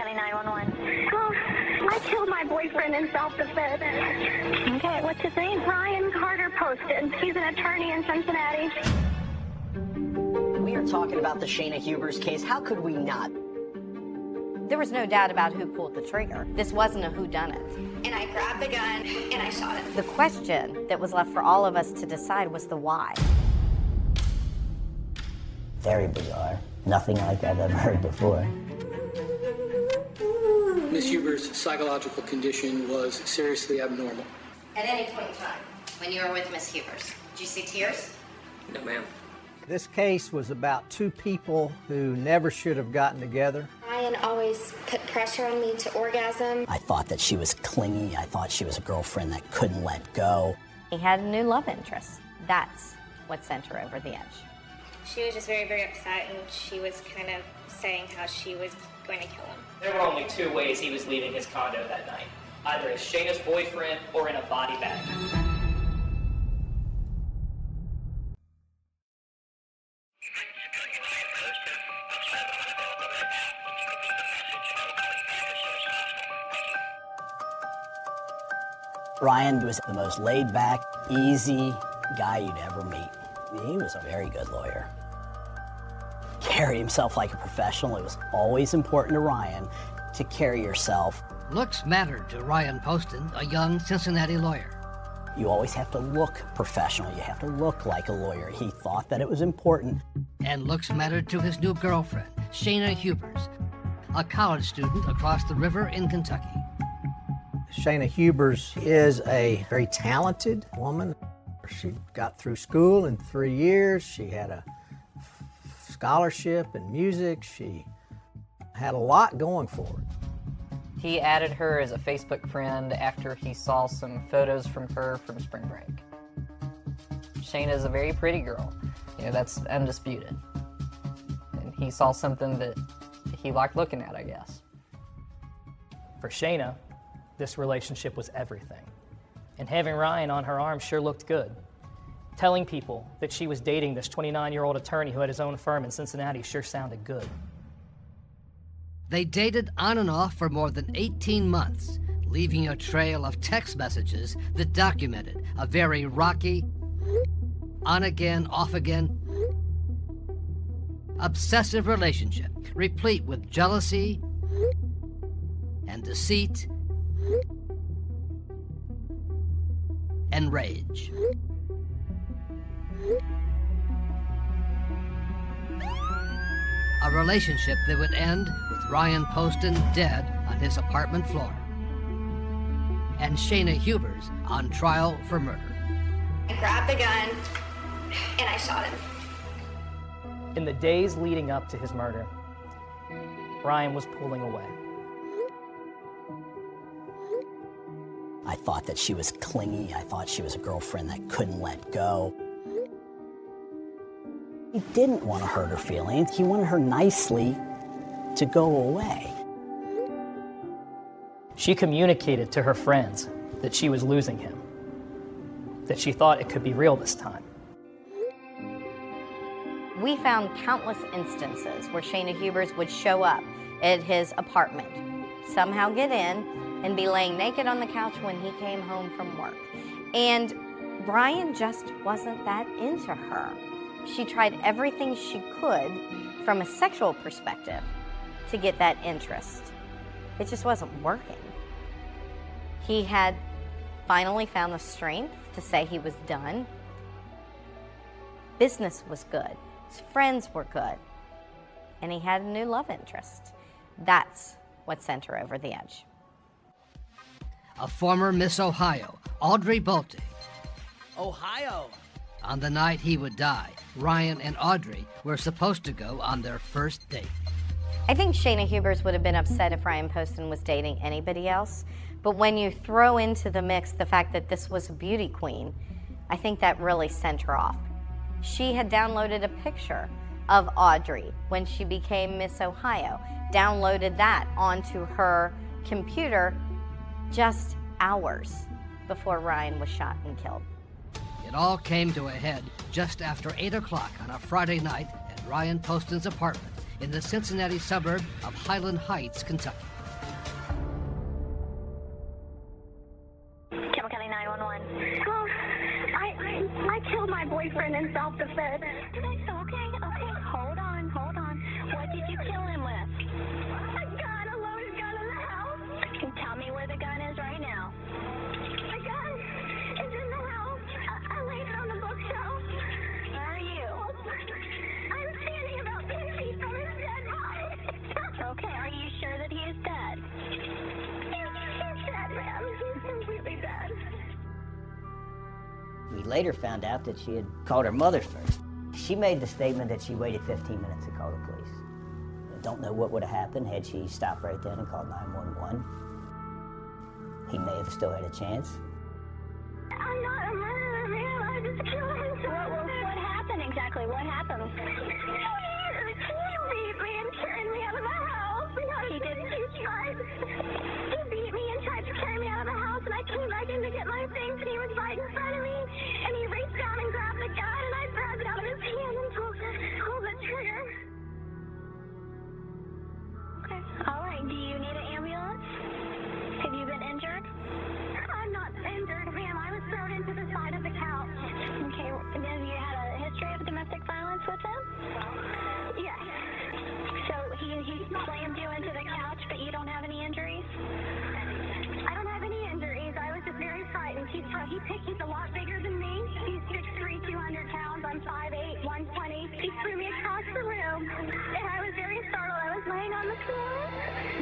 County 911. Oh, I killed my boyfriend in self-defense. Okay, what's his name? Ryan Carter Poston. He's an attorney in Cincinnati. We are talking about the Shayna Hubers case. How could we not? There was no doubt about who pulled the trigger. This wasn't a whodunit. And I grabbed the gun and I shot him. The question that was left for all of us to decide was the why. Very bizarre. Nothing like I've ever heard before. Miss Huber's psychological condition was seriously abnormal. At any point in time, when you were with Miss Hubers, did you see tears? No, ma'am. This case was about two people who never should have gotten together. Ryan always put pressure on me to orgasm. I thought that she was clingy. I thought she was a girlfriend that couldn't let go. He had a new love interest. That's what sent her over the edge. She was just very, very upset, and she was kind of saying how she was going to kill him. There were only two ways he was leaving his condo that night. Either as Shayna's boyfriend or in a body bag. Ryan was the most laid-back, easy guy you'd ever meet. He was a very good lawyer. Carried himself like a professional. It was always important to Ryan to carry yourself. Looks mattered to Ryan Poston, a young Cincinnati lawyer. You always have to look professional. You have to look like a lawyer. He thought that it was important. And looks mattered to his new girlfriend, Shayna Hubers, a college student across the river in Kentucky. Shayna Hubers is a very talented woman. She got through school in 3 years. She had a scholarship in music. She had a lot going for her. He added her as a Facebook friend after he saw some photos from her from spring break. Shayna's a very pretty girl. You know, that's undisputed. And he saw something that he liked looking at, I guess. For Shayna, this relationship was everything. And having Ryan on her arm sure looked good. Telling people that she was dating this 29-year-old attorney who had his own firm in Cincinnati sure sounded good. They dated on and off for more than 18 months, leaving a trail of text messages that documented a very rocky, on-again, off-again, obsessive relationship, replete with jealousy and deceit and rage. A relationship that would end with Ryan Poston dead on his apartment floor and Shayna Hubers on trial for murder. I grabbed the gun and I shot him. In the days leading up to his murder, Ryan was pulling away. I thought that she was clingy. I thought she was a girlfriend that couldn't let go. He didn't want to hurt her feelings. He wanted her nicely to go away. She communicated to her friends that she was losing him, that she thought it could be real this time. We found countless instances where Shayna Hubers would show up at his apartment, somehow get in, and be laying naked on the couch when he came home from work. And Brian just wasn't that into her. She tried everything she could from a sexual perspective to get that interest. It just wasn't working. He had finally found the strength to say he was done. Business was good. His friends were good. And he had a new love interest. That's what sent her over the edge. A former Miss Ohio, Audrey Bolte. Ohio. On the night he would die, Ryan and Audrey were supposed to go on their first date. I think Shayna Hubers would have been upset if Ryan Poston was dating anybody else, but when you throw into the mix the fact that this was a beauty queen, I think that really sent her off. She had downloaded a picture of Audrey when she became Miss Ohio, downloaded that onto her computer just hours before Ryan was shot and killed. It all came to a head just after 8 o'clock on a Friday night at Ryan Poston's apartment in the Cincinnati suburb of Highland Heights, Kentucky. later found out that she had called her mother first. She made the statement that she waited 15 minutes to call the police. I don't know what would have happened had she stopped right then and called 911. He may have still had a chance. I'm not a murderer, man. I just killed him. What happened exactly? What happened? He beat me and turned me out of the house. He did. He beat me and tried to carry me out of the house, and I came back in to get my things, and he was right in front of me, and he reached down and grabbed the gun, and I grabbed it out of his hand and pulled the trigger. Okay. All right. Do you need an ambulance? Have you been injured? I'm not injured, ma'am. I was thrown into the side of the couch. Okay. And then you had a history of domestic violence with him? Yes. So he slammed you into the couch, but you don't have any injuries? I don't have any injuries. I was just very frightened. He's a lot bigger than me. He's 6'3", 200 pounds. I'm 5'8", 120. He threw me across the room, and I was very startled. I was laying on the floor.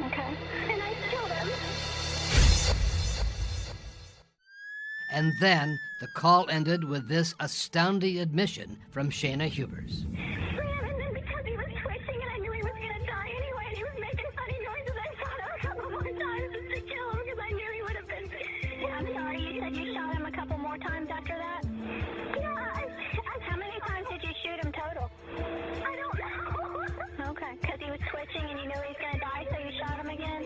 Okay. And I killed him. And then the call ended with this astounding admission from Shayna Hubers. And then because he was twitching and I knew he was going to die anyway, and he was making funny noises, I shot him a couple more times just to kill him because I knew he would have been. I'm sorry, you said you shot him a couple more times after that? Yeah. How many times did you shoot him total? I don't know. Okay, because he was twitching and you knew he was going to die, so you shot him again?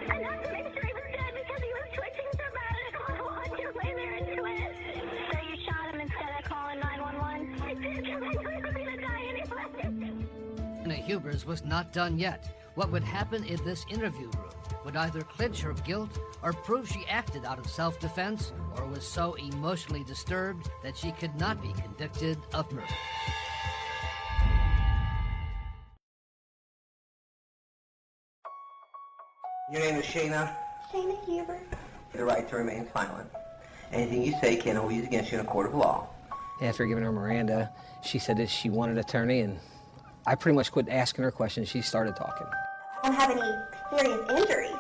I had to make sure he was dead because he was twitching so bad and I didn't want to watch him lay there and twitch. So you shot him instead of calling 911? I did because I knew he was going to die anyway. Shayna Hubers was not done yet. What would happen in this interview room would either clinch her guilt or prove she acted out of self-defense or was so emotionally disturbed that she could not be convicted of murder. Your name is Shayna? Shayna Huber. The right to remain silent. Anything you say can always be used against you in a court of law. After giving her Miranda, she said that she wanted an attorney, and I pretty much quit asking her questions. She started talking. I don't have any serious injuries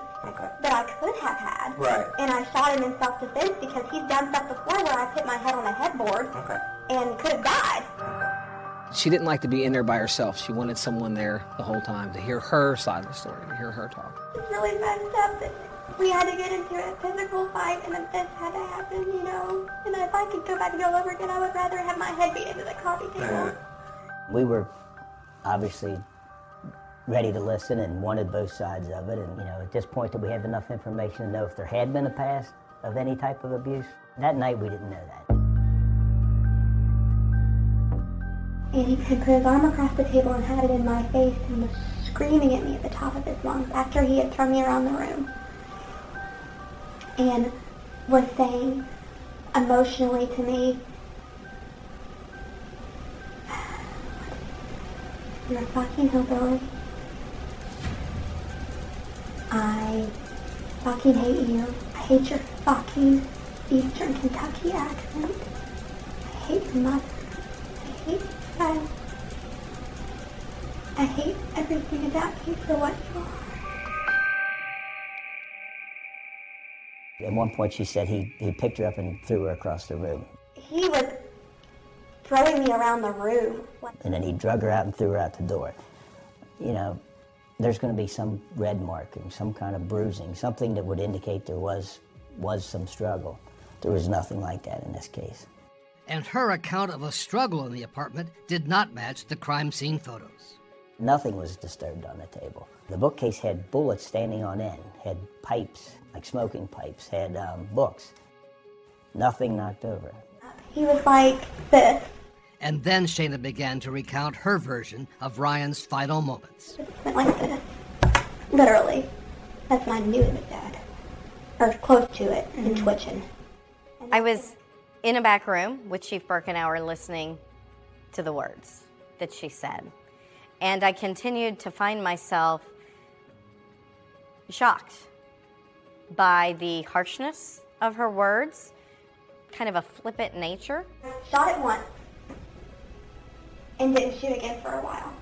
that I could have had. Right. And I shot him in self-defense because he's done stuff before where I hit my head on a headboard and could have died. She didn't like to be in there by herself. She wanted someone there the whole time to hear her side of the story, to hear her talk. It's really messed up that we had to get into a physical fight and then this had to happen, you know. And if I could go back and go over again, I would rather have my head beat into the coffee table. We were obviously ready to listen and wanted both sides of it. And, you know, at this point that we have enough information to know if there had been a past of any type of abuse. That night we didn't know that. And he had put his arm across the table and had it in my face and was screaming at me at the top of his lungs after he had thrown me around the room. And was saying emotionally to me, "You're a fucking hillbilly. I fucking hate you. I hate your fucking Eastern Kentucky accent. I hate your mother. I hate you guys. I hate everything about you for what you are." At one point she said he picked her up and threw her across the room. He was throwing me around the room. And then he drug her out and threw her out the door. You know, there's going to be some red mark and some kind of bruising, something that would indicate there was some struggle. There was nothing like that in this case. And her account of a struggle in the apartment did not match the crime scene photos. Nothing was disturbed on the table. The bookcase had bullets standing on end, had pipes, like smoking pipes, had books. Nothing knocked over. He was like this. And then Shayna began to recount her version of Ryan's final moments. It went like this. Literally. That's when I knew he was dead. Or close to it, and twitching. I was in a back room with Chief Birkenauer listening to the words that she said. And I continued to find myself shocked by the harshness of her words, kind of a flippant nature. Shot it once. And didn't shoot again for a while.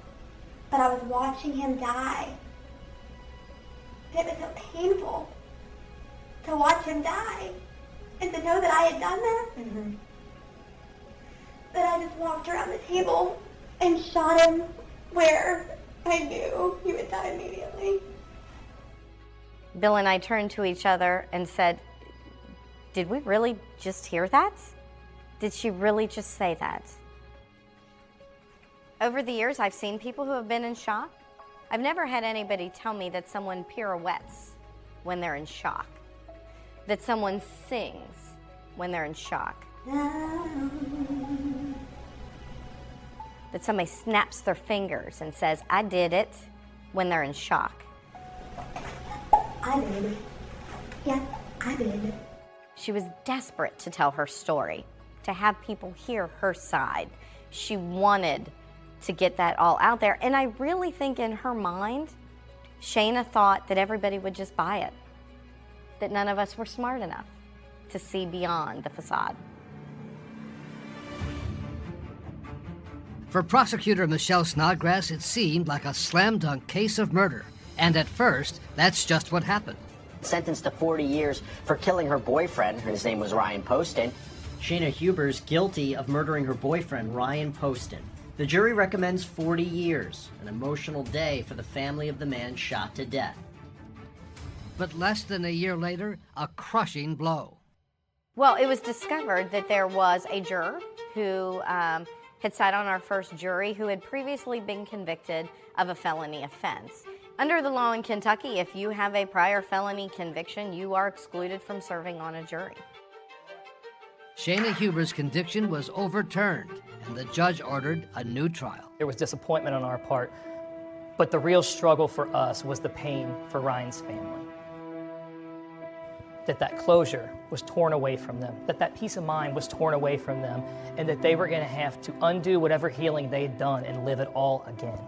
But I was watching him die. And it was so painful to watch him die. And to know that I had done that. that I just walked around the table and shot him where I knew he would die immediately. Bill and I turned to each other and said, did we really just hear that? Did she really just say that? Over the years, I've seen people who have been in shock. I've never had anybody tell me that someone pirouettes when they're in shock, that someone sings when they're in shock, that somebody snaps their fingers and says, I did it, when they're in shock. I did. Yeah, I did. She was desperate to tell her story, to have people hear her side. She wanted to get that all out there. And I really think in her mind, Shayna thought that everybody would just buy it, that none of us were smart enough to see beyond the facade. For prosecutor Michelle Snodgrass, it seemed like a slam-dunk case of murder. And at first, that's just what happened. Sentenced to 40 years for killing her boyfriend. His name was Ryan Poston. Shayna Huber's guilty of murdering her boyfriend, Ryan Poston. The jury recommends 40 years, an emotional day for the family of the man shot to death. But less than a year later, a crushing blow. Well, it was discovered that there was a juror who had sat on our first jury who had previously been convicted of a felony offense. Under the law in Kentucky, if you have a prior felony conviction, you are excluded from serving on a jury. Shayna Huber's conviction was overturned, and the judge ordered a new trial. There was disappointment on our part, but the real struggle for us was the pain for Ryan's family. That closure was torn away from them, that peace of mind was torn away from them, and that they were going to have to undo whatever healing they had done and live it all again.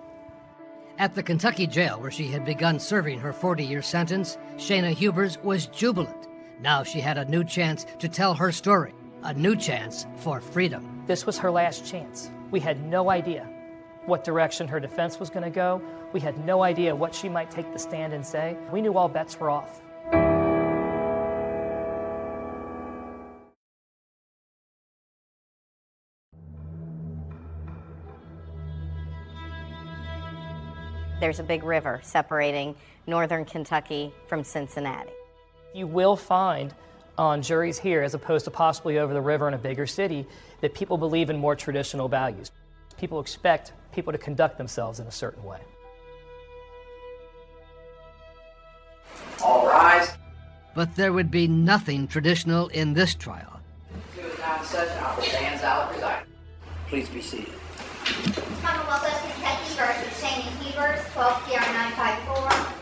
At the Kentucky jail where she had begun serving her 40-year sentence, Shayna Hubers was jubilant. Now she had a new chance to tell her story, a new chance for freedom. This was her last chance. We had no idea what direction her defense was going to go. We had no idea what she might take the stand and say. We knew all bets were off. There's a big river separating northern Kentucky from Cincinnati. You will find on juries here, as opposed to possibly over the river in a bigger city, that people believe in more traditional values. People expect people to conduct themselves in a certain way. All rise. But there would be nothing traditional in this trial. To is now in session. I will stand out preside. Please be seated. Commonwealth of Kentucky versus Shayna Hubers, 12-954.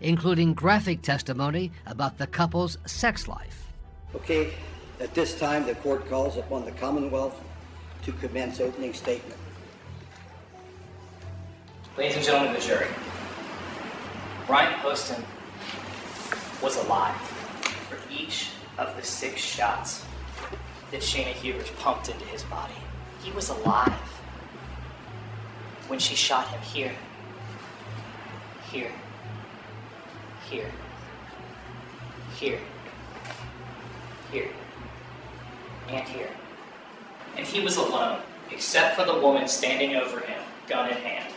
Including graphic testimony about the couple's sex life. Okay, at this time, the court calls upon the Commonwealth to commence opening statement. Ladies and gentlemen of the jury, Ryan Poston was alive for each of the 6 shots that Shayna Hubers pumped into his body. He was alive when she shot him here, here, here, here, here, and here. And he was alone, except for the woman standing over him, gun in hand.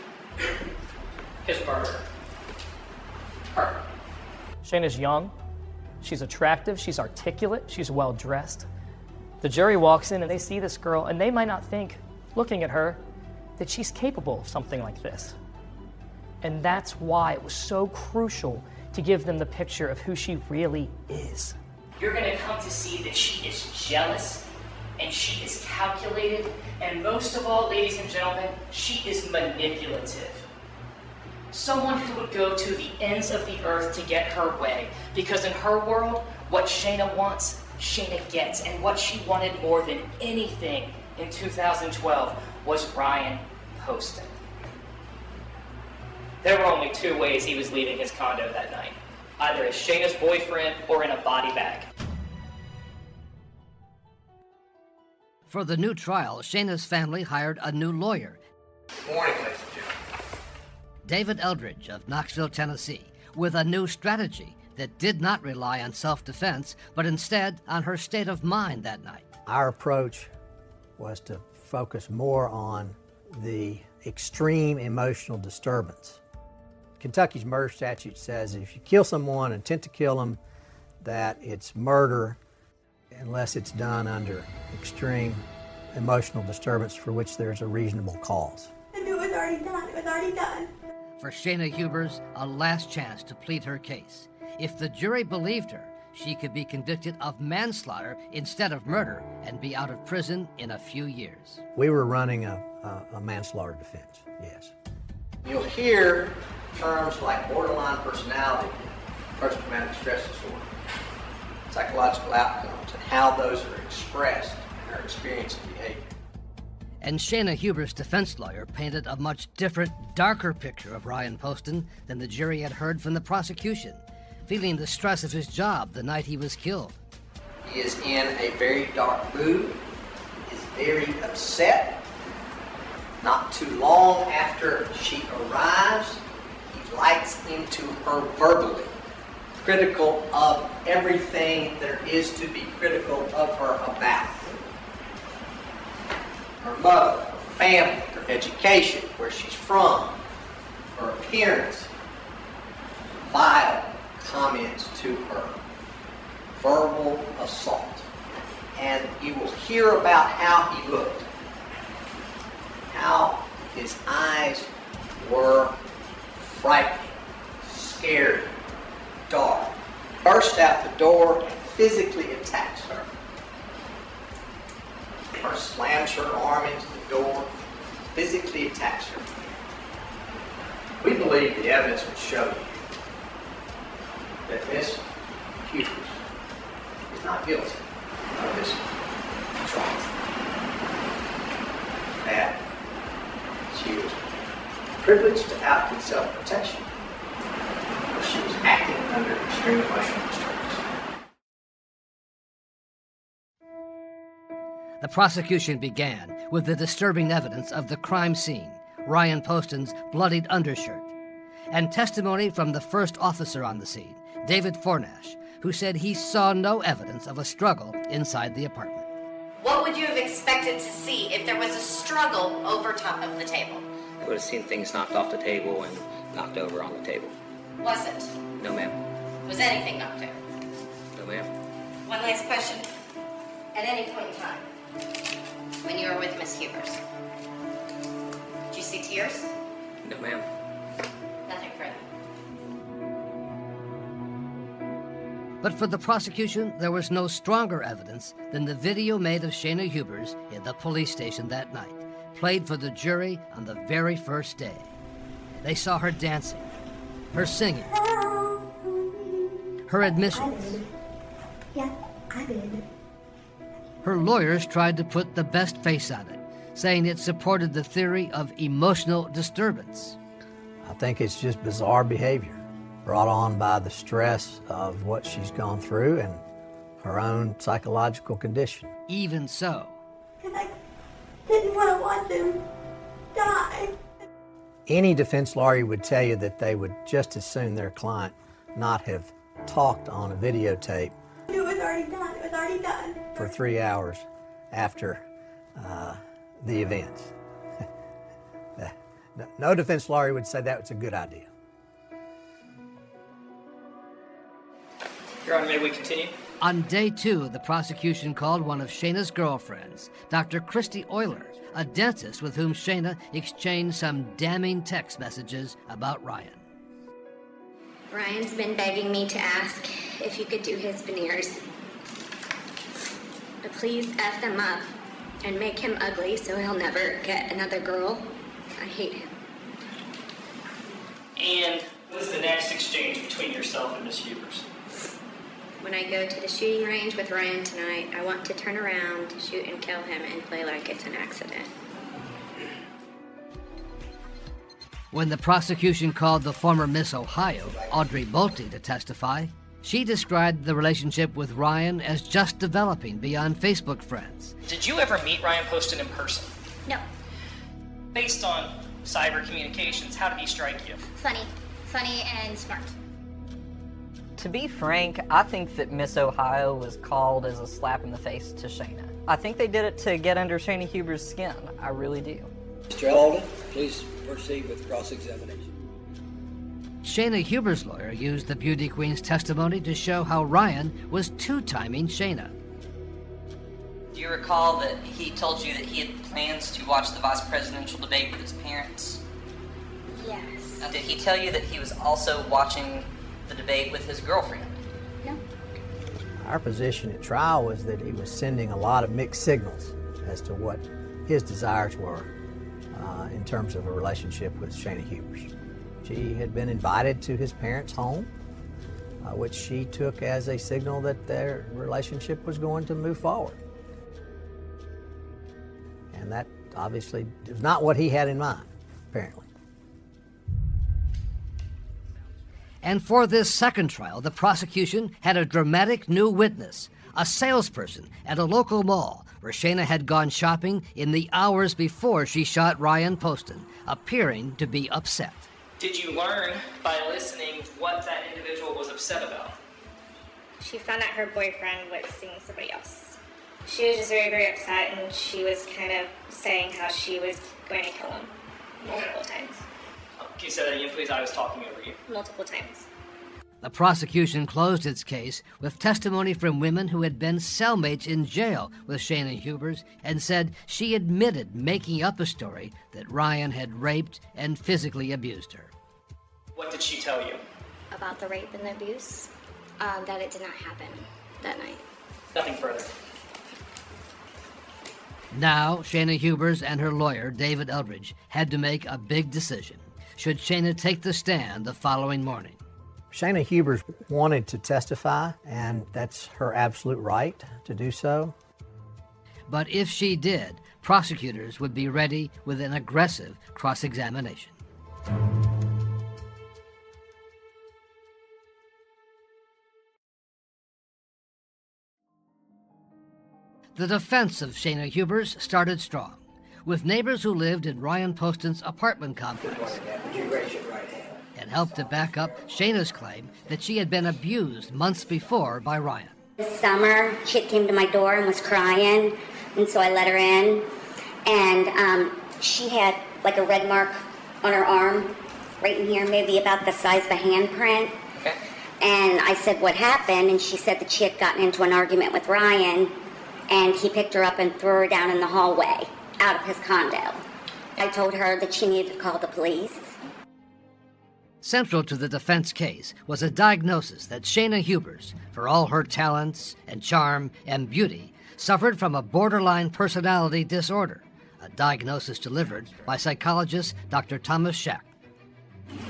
His murderer. Her. Shayna's young, she's attractive, she's articulate, she's well-dressed. The jury walks in and they see this girl, and they might not think, looking at her, that she's capable of something like this. And that's why it was so crucial to give them the picture of who she really is. You're gonna come to see that she is jealous, and she is calculated, and most of all, ladies and gentlemen, she is manipulative. Someone who would go to the ends of the earth to get her way, because in her world, what Shayna wants, Shayna gets, and what she wanted more than anything in 2012 was Ryan Poston. There were only 2 ways he was leaving his condo that night, either as Shayna's boyfriend or in a body bag. For the new trial, Shayna's family hired a new lawyer. Good morning, ladies and gentlemen. David Eldridge of Knoxville, Tennessee, with a new strategy that did not rely on self-defense, but instead on her state of mind that night. Our approach was to focus more on the extreme emotional disturbance. Kentucky's murder statute says if you kill someone, intent to kill them, that it's murder unless it's done under extreme emotional disturbance for which there's a reasonable cause. I knew it was already done. It was already done. For Shayna Hubers, a last chance to plead her case. If the jury believed her, she could be convicted of manslaughter instead of murder and be out of prison in a few years. We were running a manslaughter defense, yes. You'll hear terms like borderline personality, post-traumatic stress disorder, psychological outcomes, and how those are expressed in our experience and behavior. And Shayna Hubers' defense lawyer painted a much different, darker picture of Ryan Poston than the jury had heard from the prosecution, feeling the stress of his job the night he was killed. He is in a very dark mood, is very upset. Not too long after she arrives, he lights into her verbally, critical of everything there is to be critical of her about. Her mother, her family, her education, where she's from, her appearance, vile comments to her, verbal assault. And you will hear about how he looked, how his eyes were frightening, scary, dark. Burst out the door and physically attacks her. Or slams her arm into the door, physically attacks her. We believe the evidence would show you that Miss Hughes is not guilty of this trial. That she was privileged to act in self-protection, or she was acting under extreme emotional distress. The prosecution began with the disturbing evidence of the crime scene, Ryan Poston's bloodied undershirt, and testimony from the first officer on the scene, David Fornash, who said he saw no evidence of a struggle inside the apartment. What would you have expected to see if there was a struggle over top of the table? I would have seen things knocked off the table and knocked over on the table. Was it? No, ma'am. Was anything knocked over? No, ma'am. One last question. At any point in time, when you were with Miss Hubers, did you see tears? No, ma'am. Nothing further. But for the prosecution, there was no stronger evidence than the video made of Shayna Hubers in the police station that night, played for the jury on the very first day. They saw her dancing, her singing, her admissions. Yes, I did. Her lawyers tried to put the best face on it, saying it supported the theory of emotional disturbance. I think it's just bizarre behavior, brought on by the stress of what she's gone through and her own psychological condition. Even so, Because I didn't want to watch him die. Any defense lawyer would tell you that they would just as soon their client not have talked on a videotape I knew it was already done. It was already done. for 3 hours after the events. No defense lawyer would say that was a good idea. Your Honor, may we continue? on day 2, the prosecution called one of Shayna's girlfriends, Dr. Christy Euler, a dentist with whom Shayna exchanged some damning text messages about Ryan. Ryan's been begging me to ask if you could do his veneers. But please F them up and make him ugly so he'll never get another girl. I hate him. And what is the next exchange between yourself and Miss Hubers? When I go to the shooting range with Ryan tonight, I want to turn around, shoot and kill him, and play like it's an accident. When the prosecution called the former Miss Ohio, Audrey Bolte, to testify, she described the relationship with Ryan as just developing beyond Facebook friends. Did you ever meet Ryan Poston in person? No. Based on cyber communications, how did he strike you? Funny and smart. To be frank, I think that Miss Ohio was called as a slap in the face to Shayna. I think they did it to get under Shayna Huber's skin. I really do. Mr. Alden, please proceed with cross-examination. Shayna Huber's lawyer used the beauty queen's testimony to show how Ryan was two-timing Shayna. Do you recall that he told you that he had plans to watch the vice presidential debate with his parents? Yes. Now, did he tell you that he was also watching the debate with his girlfriend? No. Our position at trial was that he was sending a lot of mixed signals as to what his desires were in terms of a relationship with Shayna Hubers. She had been invited to his parents' home, which she took as a signal that their relationship was going to move forward. And that obviously is not what he had in mind, apparently. And for this second trial, the prosecution had a dramatic new witness, a salesperson at a local mall where Shayna had gone shopping in the hours before she shot Ryan Poston, appearing to be upset. Did you learn by listening what that individual was upset about? She found out her boyfriend was seeing somebody else. She was just very, very upset, and she was kind of saying how she was going to kill him multiple times. Can you say that again, please? I was talking over you. Multiple times. The prosecution closed its case with testimony from women who had been cellmates in jail with Shayna Hubers and said she admitted making up a story that Ryan had raped and physically abused her. What did she tell you? About the rape and the abuse, that it did not happen that night. Nothing further. Now, Shayna Hubers and her lawyer, David Eldridge, had to make a big decision. Should Shayna take the stand the following morning? Shayna Hubers wanted to testify, and that's her absolute right to do so. But if she did, prosecutors would be ready with an aggressive cross-examination. The defense of Shayna Hubers started strong, with neighbors who lived in Ryan Poston's apartment complex, Would you raise your right hand? and helped to back up Shayna's claim that she had been abused months before by Ryan. This summer, she came to my door and was crying, and so I let her in, and she had like a red mark on her arm, right in here, maybe about the size of a handprint. Okay. And I said, what happened? And she said that she had gotten into an argument with Ryan, and he picked her up and threw her down in the hallway out of his condo. I told her that she needed to call the police. Central to the defense case was a diagnosis that Shayna Hubers, for all her talents and charm and beauty, suffered from a borderline personality disorder, a diagnosis delivered by psychologist Dr. Thomas Schacht.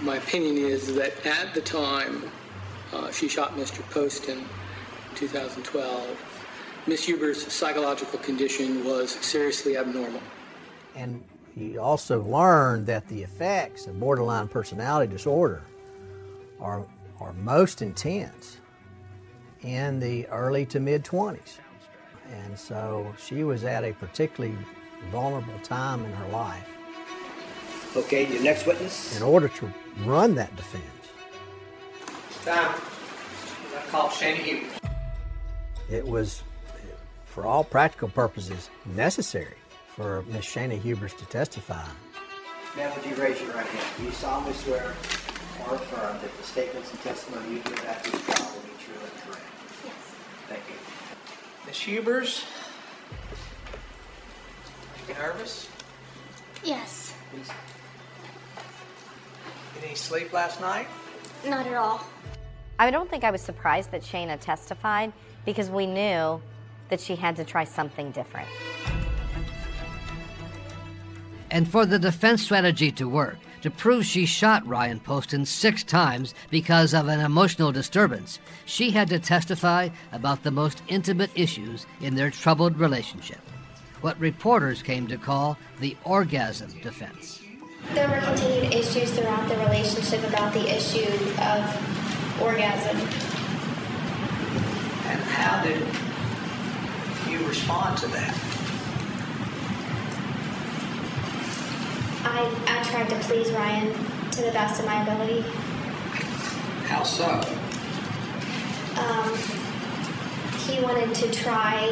My opinion is that at the time she shot Mr. Poston in 2012, Ms. Huber's psychological condition was seriously abnormal. And you also learn that the effects of borderline personality disorder are most intense in the early to mid-20s. And so she was at a particularly vulnerable time in her life. Okay, your next witness. In order to run that defense, Time. I call Shayna Hubers. it was, for all practical purposes, necessary for Ms. Shayna Hubers to testify. Ma'am, would you raise your right hand? Do you solemnly swear or affirm that the statements and testimony you give at this trial will be true and correct? Yes. Thank you. Miss Hubers? You nervous? Yes. Any sleep last night? Not at all. I don't think I was surprised that Shayna testified because we knew that she had to try something different. And for the defense strategy to work, to prove she shot Ryan Poston 6 times because of an emotional disturbance, she had to testify about the most intimate issues in their troubled relationship, what reporters came to call the orgasm defense. There were continued issues throughout the relationship about the issue of orgasm. And how did you respond to that? I tried to please Ryan to the best of my ability. How so? He wanted to try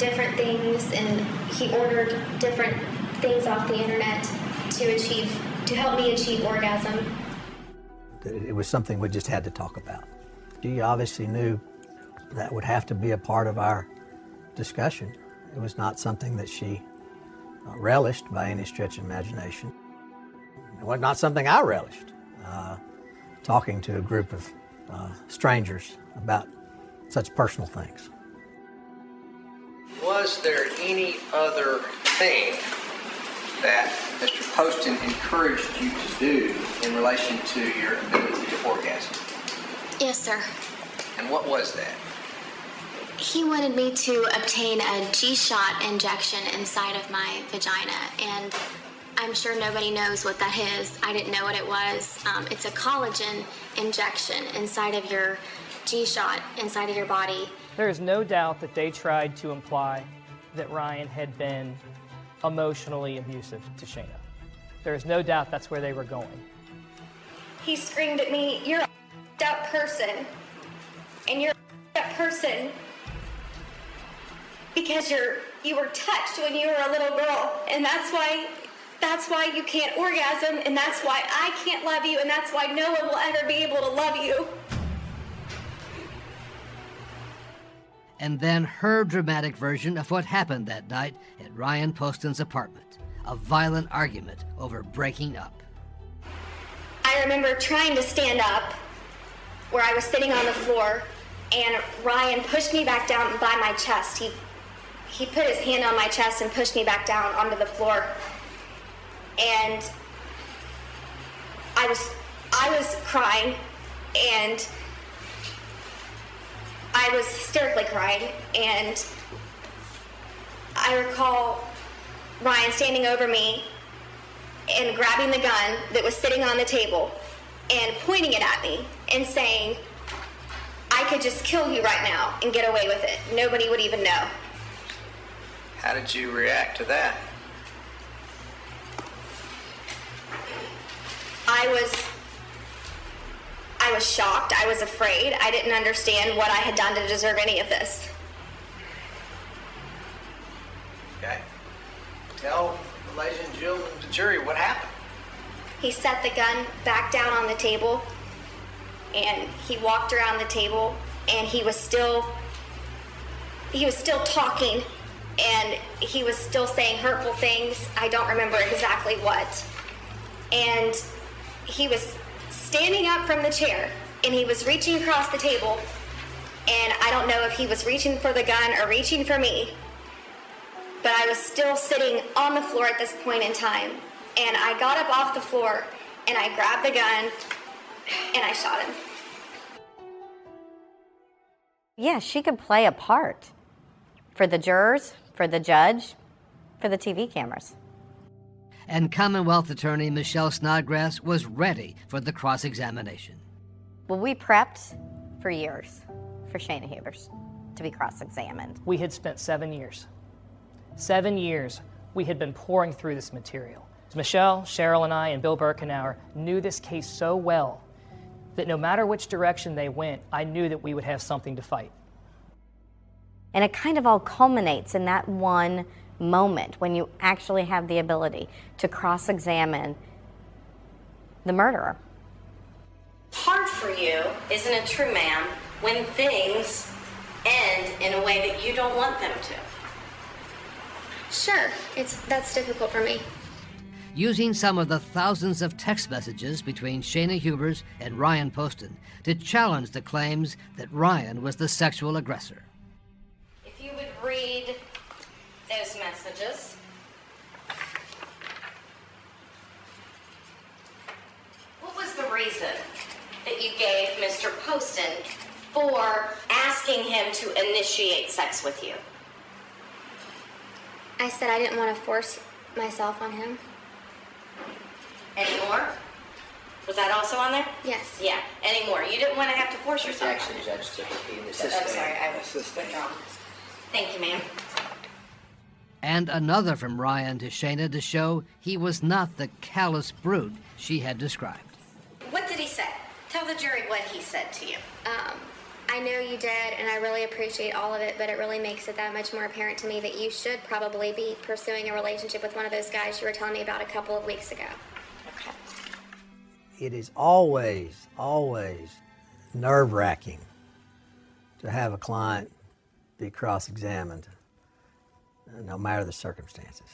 different things, and he ordered different things off the internet to help me achieve orgasm. It was something we just had to talk about. She obviously knew that would have to be a part of our discussion. It was not something that she relished by any stretch of imagination. It was not something I relished, talking to a group of strangers about such personal things. Was there any other thing that Mr. Poston encouraged you to do in relation to your ability to orgasm? Yes, sir. And what was that? He wanted me to obtain a G-shot injection inside of my vagina, and I'm sure nobody knows what that is. I didn't know what it was. It's a collagen injection inside of your G-shot, inside of your body. There is no doubt that they tried to imply that Ryan had been emotionally abusive to Shayna. There is no doubt that's where they were going. He screamed at me, "You're a up person, and you're a person because you were touched when you were a little girl, and that's why you can't orgasm, and that's why I can't love you, and that's why no one will ever be able to love you." And then her dramatic version of what happened that night at Ryan Poston's apartment, a violent argument over breaking up. I remember trying to stand up where I was sitting on the floor, and Ryan pushed me back down by my chest. He put his hand on my chest and pushed me back down onto the floor. And I was crying, and I was hysterically crying, and I recall Ryan standing over me and grabbing the gun that was sitting on the table and pointing it at me and saying, "I could just kill you right now and get away with it. Nobody would even know." How did you react to that? I was shocked. I was afraid. I didn't understand what I had done to deserve any of this. Okay. Tell the ladies and gentlemen of the jury what happened. He set the gun back down on the table, and he walked around the table, and he was still talking, and he was still saying hurtful things. I don't remember exactly what. And he was standing up from the chair, and he was reaching across the table, and I don't know if he was reaching for the gun or reaching for me, but I was still sitting on the floor at this point in time, and I got up off the floor, and I grabbed the gun, and I shot him. Yeah, she could play a part for the jurors, for the judge, for the TV cameras. And Commonwealth Attorney Michelle Snodgrass was ready for the cross-examination. Well, we prepped for years for Shayna Hubers to be cross-examined. We had spent 7 years. 7 years we had been pouring through this material. Michelle, Cheryl, and I, and Bill Birkenauer knew this case so well that no matter which direction they went, I knew that we would have something to fight. And it kind of all culminates in that one moment when you actually have the ability to cross-examine the murderer. Hard for you, isn't it true, ma'am, when things end in a way that you don't want them to? Sure, that's difficult for me. Using some of the thousands of text messages between Shayna Hubers and Ryan Poston to challenge the claims that Ryan was the sexual aggressor. If you would read those messages. What was the reason that you gave Mr. Poston for asking him to initiate sex with you? I said I didn't want to force myself on him. Any more? Was that also on there? Yes. Yeah, any more. You didn't want to have to force yourself. Objection, Judge Tippett. I'm sorry, I was withdrawn. Thank you, ma'am. And another from Ryan to Shayna to show he was not the callous brute she had described. What did he say? Tell the jury what he said to you. I I know you did, and I really appreciate all of it, but it really makes it that much more apparent to me that you should probably be pursuing a relationship with one of those guys you were telling me about a couple of weeks ago. Okay. It is always, always nerve-wracking to have a client be cross-examined, no matter the circumstances.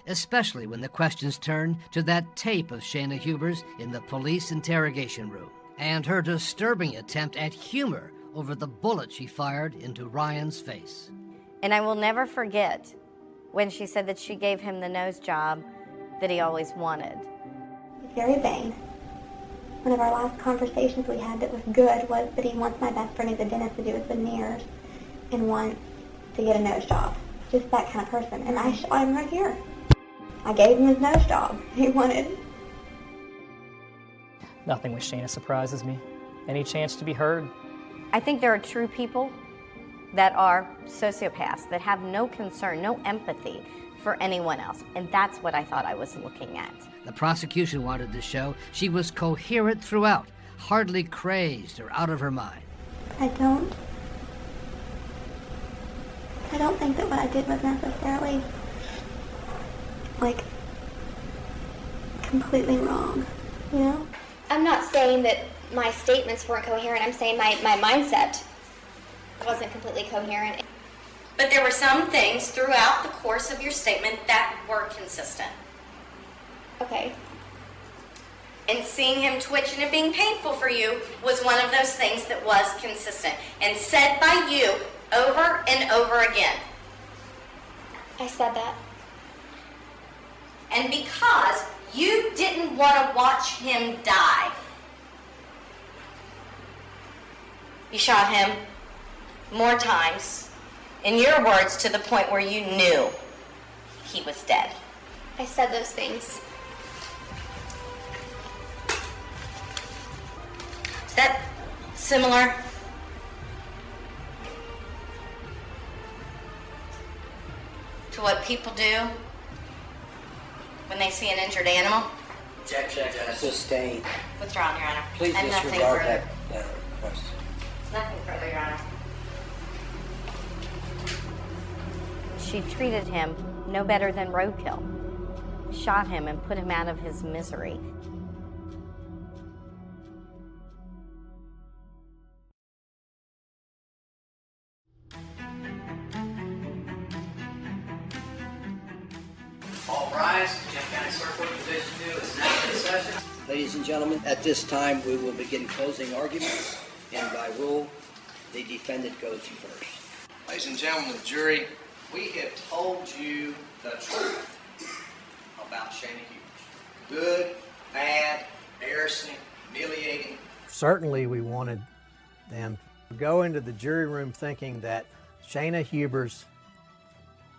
Especially when the questions turn to that tape of Shayna Hubers in the police interrogation room and her disturbing attempt at humor over the bullet she fired into Ryan's face. And I will never forget when she said that she gave him the nose job that he always wanted. He's very vain. One of our last conversations we had that was good was that he wants my best friend who's a dentist to do his veneers and wants to get a nose job. Just that kind of person. And I shot him right here. I gave him his nose job. He wanted. Nothing with Shayna surprises me. Any chance to be heard? I think there are true people that are sociopaths, that have no concern, no empathy for anyone else. And that's what I thought I was looking at. The prosecution wanted to show she was coherent throughout, hardly crazed or out of her mind. I don't think that what I did was necessarily, completely wrong, you know? I'm not saying that my statements weren't coherent. I'm saying my mindset wasn't completely coherent. But there were some things throughout the course of your statement that were consistent. Okay. And seeing him twitch and it being painful for you was one of those things that was consistent and said by you over and over again. I said that. And because you didn't want to watch him die, you shot him more times, in your words, to the point where you knew he was dead. I said those things. Is that similar to what people do when they see an injured animal? Check. Sustained. Withdrawn, Your Honor. Please And nothing disregard further. that request. Nothing further, Your Honor. She treated him no better than roadkill. Shot him and put him out of his misery. All rise. Kent County Circuit Court Division 2 is now in session. Ladies and gentlemen, at this time we will begin closing arguments, and by rule, the defendant goes first. Ladies and gentlemen of the jury, we have told you the truth about Shayna Hubers. Good, bad, embarrassing, humiliating. Certainly we wanted them to go into the jury room thinking that Shayna Hubers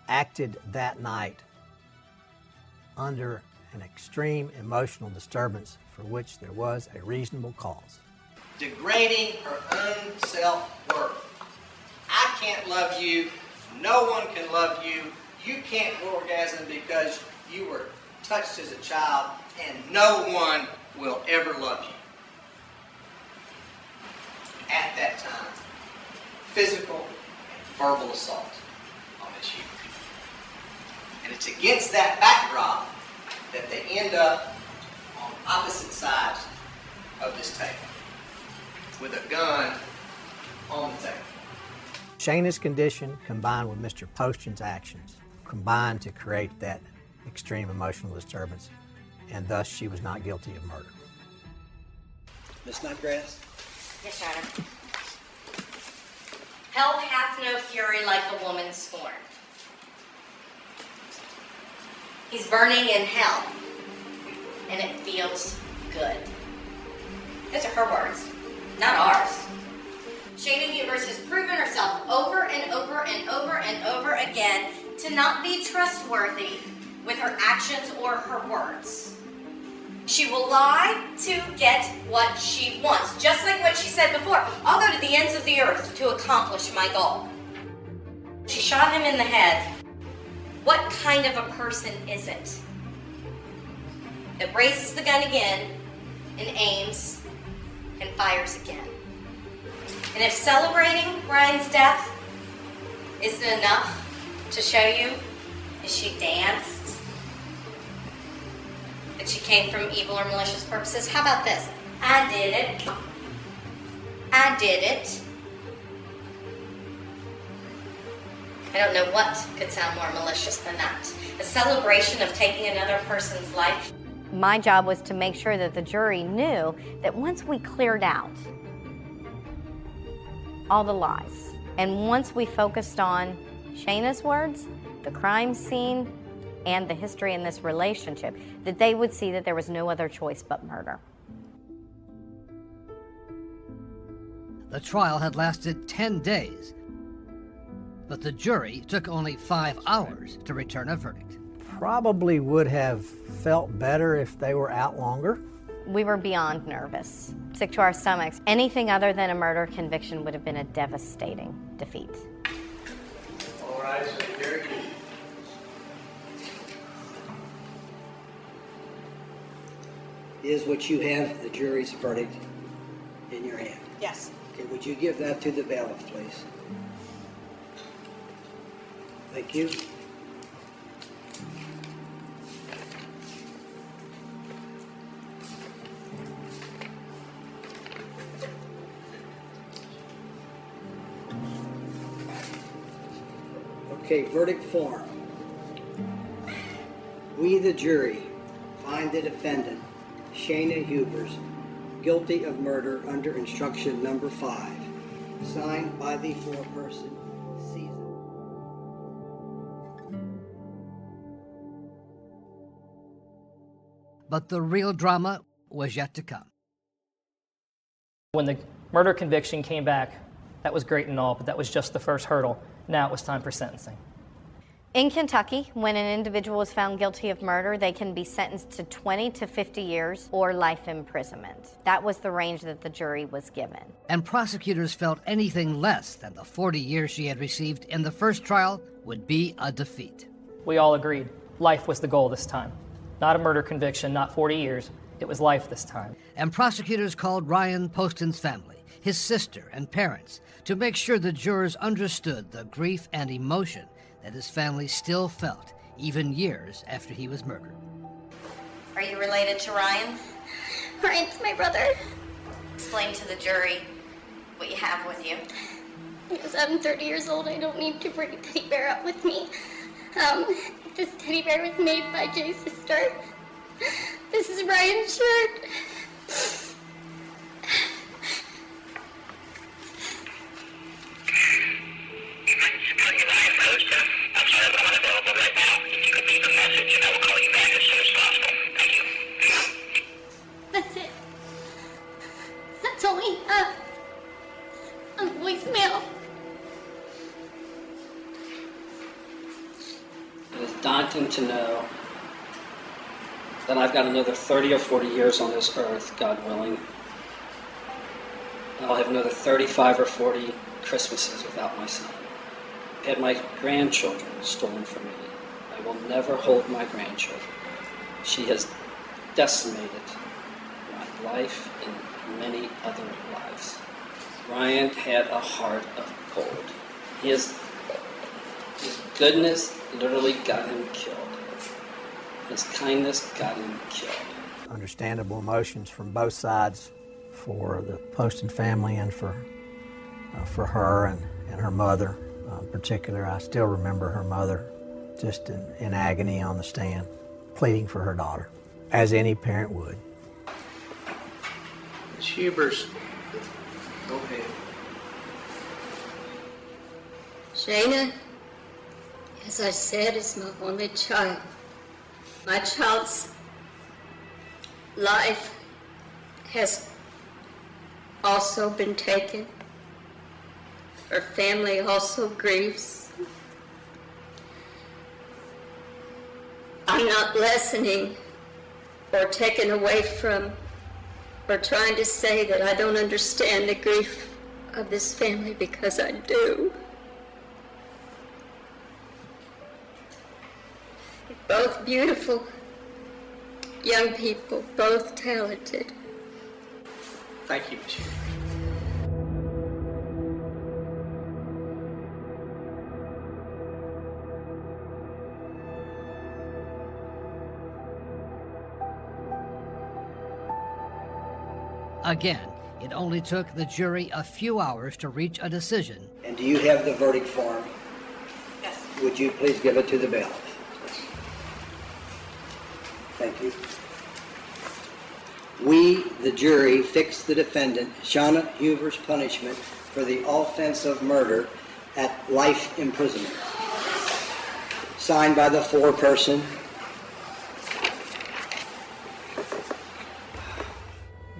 acted that night under an extreme emotional disturbance for which there was a reasonable cause. Degrading her own self-worth. I can't love you. No one can love you. You can't orgasm because you were touched as a child, and no one will ever love you. At that time, physical and verbal assault on Miss Hubers. And it's against that backdrop that they end up on opposite sides of this table with a gun on the table. Shayna's condition combined with Mr. Poston's actions combined to create that extreme emotional disturbance, and thus she was not guilty of murder. Ms. Nutgrass? Yes, Your Honor. Hell hath no fury like a woman scorned. He's burning in hell, and it feels good. Those are her words, not ours. Shayna Hubers has proven herself over and over and over and over again to not be trustworthy with her actions or her words. She will lie to get what she wants, just like what she said before. I'll go to the ends of the earth to accomplish my goal. She shot him in the head. What kind of a person is it that raises the gun again and aims and fires again? And if celebrating Ryan's death isn't enough to show you that she danced, that she came from evil or malicious purposes, how about this? I did it. I did it. I don't know what could sound more malicious than that. A celebration of taking another person's life. My job was to make sure that the jury knew that once we cleared out all the lies, and once we focused on Shayna's words, the crime scene, and the history in this relationship, that they would see that there was no other choice but murder. The trial had lasted 10 days, but the jury took only 5 hours to return a verdict. Probably would have felt better if they were out longer. We were beyond nervous, sick to our stomachs. Anything other than a murder conviction would have been a devastating defeat. All right, so very good. Is what you have the jury's verdict in your hand? Yes. Okay, would you give that to the bailiff, please? Thank you. Okay, verdict form. We, the jury, find the defendant, Shayna Hubers, guilty of murder under instruction number 5, signed by the foreperson, Caesar. But the real drama was yet to come. When the murder conviction came back, that was great and all, but that was just the first hurdle. Now it was time for sentencing. In Kentucky, when an individual is found guilty of murder, they can be sentenced to 20 to 50 years or life imprisonment. That was the range that the jury was given. And prosecutors felt anything less than the 40 years she had received in the first trial would be a defeat. We all agreed life was the goal this time. Not a murder conviction, not 40 years. It was life this time. And prosecutors called Ryan Poston's family, his sister and parents, to make sure the jurors understood the grief and emotion that his family still felt, even years after he was murdered. Are you related to Ryan? Ryan's my brother. Explain to the jury what you have with you. Because I'm 30 years old, I don't need to bring a teddy bear up with me. This teddy bear was made by Jay's sister. This is Ryan's shirt. That's it. That's all we have on voicemail. It is daunting to know that I've got another 30 or 40 years on this earth, God willing. I'll have another 35 or 40 Christmases without my son. I had my grandchildren stolen from me. I will never hold my grandchildren. She has decimated my life and many other lives. Ryan had a heart of gold. His goodness literally got him killed. His kindness got him killed. Understandable emotions from both sides for the Poston family and for her and her mother. In particular, I still remember her mother just in agony on the stand, pleading for her daughter, as any parent would. Ms. Hubers, go ahead. Shayna, as I said, is my only child. My child's life has also been taken. Her family also grieves. I'm not lessening or taking away from or trying to say that I don't understand the grief of this family, because I do. Both beautiful young people, both talented. Thank you, Ms. Hubers. Again, it only took the jury a few hours to reach a decision. And do you have the verdict form? Yes. Would you please give it to the bailiff? Thank you. We, the jury, fix the defendant, Shauna Huber's punishment for the offense of murder at life imprisonment. Signed by the foreperson.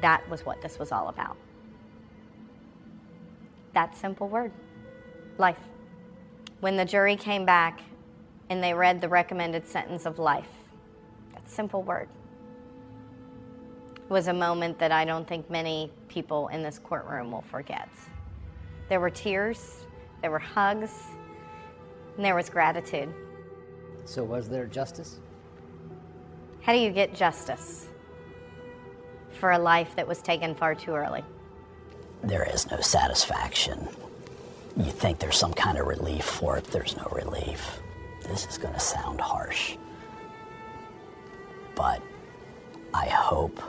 That was what this was all about. That simple word, life. When the jury came back and they read the recommended sentence of life, that simple word was a moment that I don't think many people in this courtroom will forget. There were tears, there were hugs, and there was gratitude. So was there justice? How do you get justice for a life that was taken far too early? There is no satisfaction. You think there's some kind of relief for it, there's no relief. This is going to sound harsh, but I hope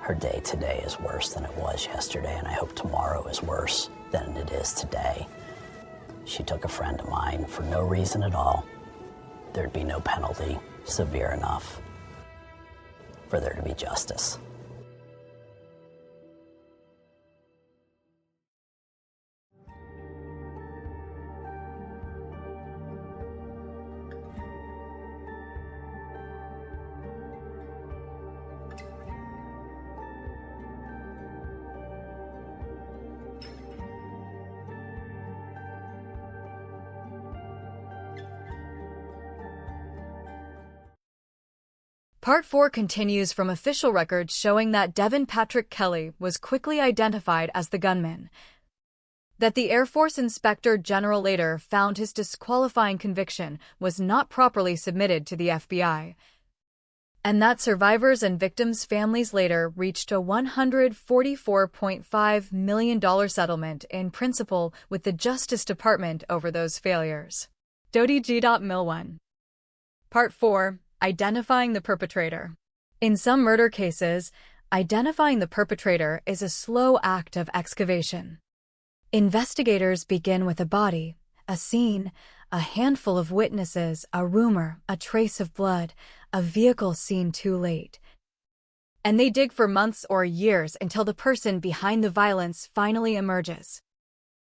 her day today is worse than it was yesterday, and I hope tomorrow is worse than it is today. She took a friend of mine for no reason at all. There'd be no penalty severe enough for there to be justice. Part 4 continues from official records showing that Devin Patrick Kelly was quickly identified as the gunman, that the Air Force Inspector General later found his disqualifying conviction was not properly submitted to the FBI, and that survivors and victims' families later reached a $144.5 million settlement in principle with the Justice Department over those failures. Dodie G. Mill 1. Part 4. Identifying the perpetrator. In some murder cases, identifying the perpetrator is a slow act of excavation. Investigators begin with a body, a scene, a handful of witnesses, a rumor, a trace of blood, a vehicle seen too late. And they dig for months or years until the person behind the violence finally emerges.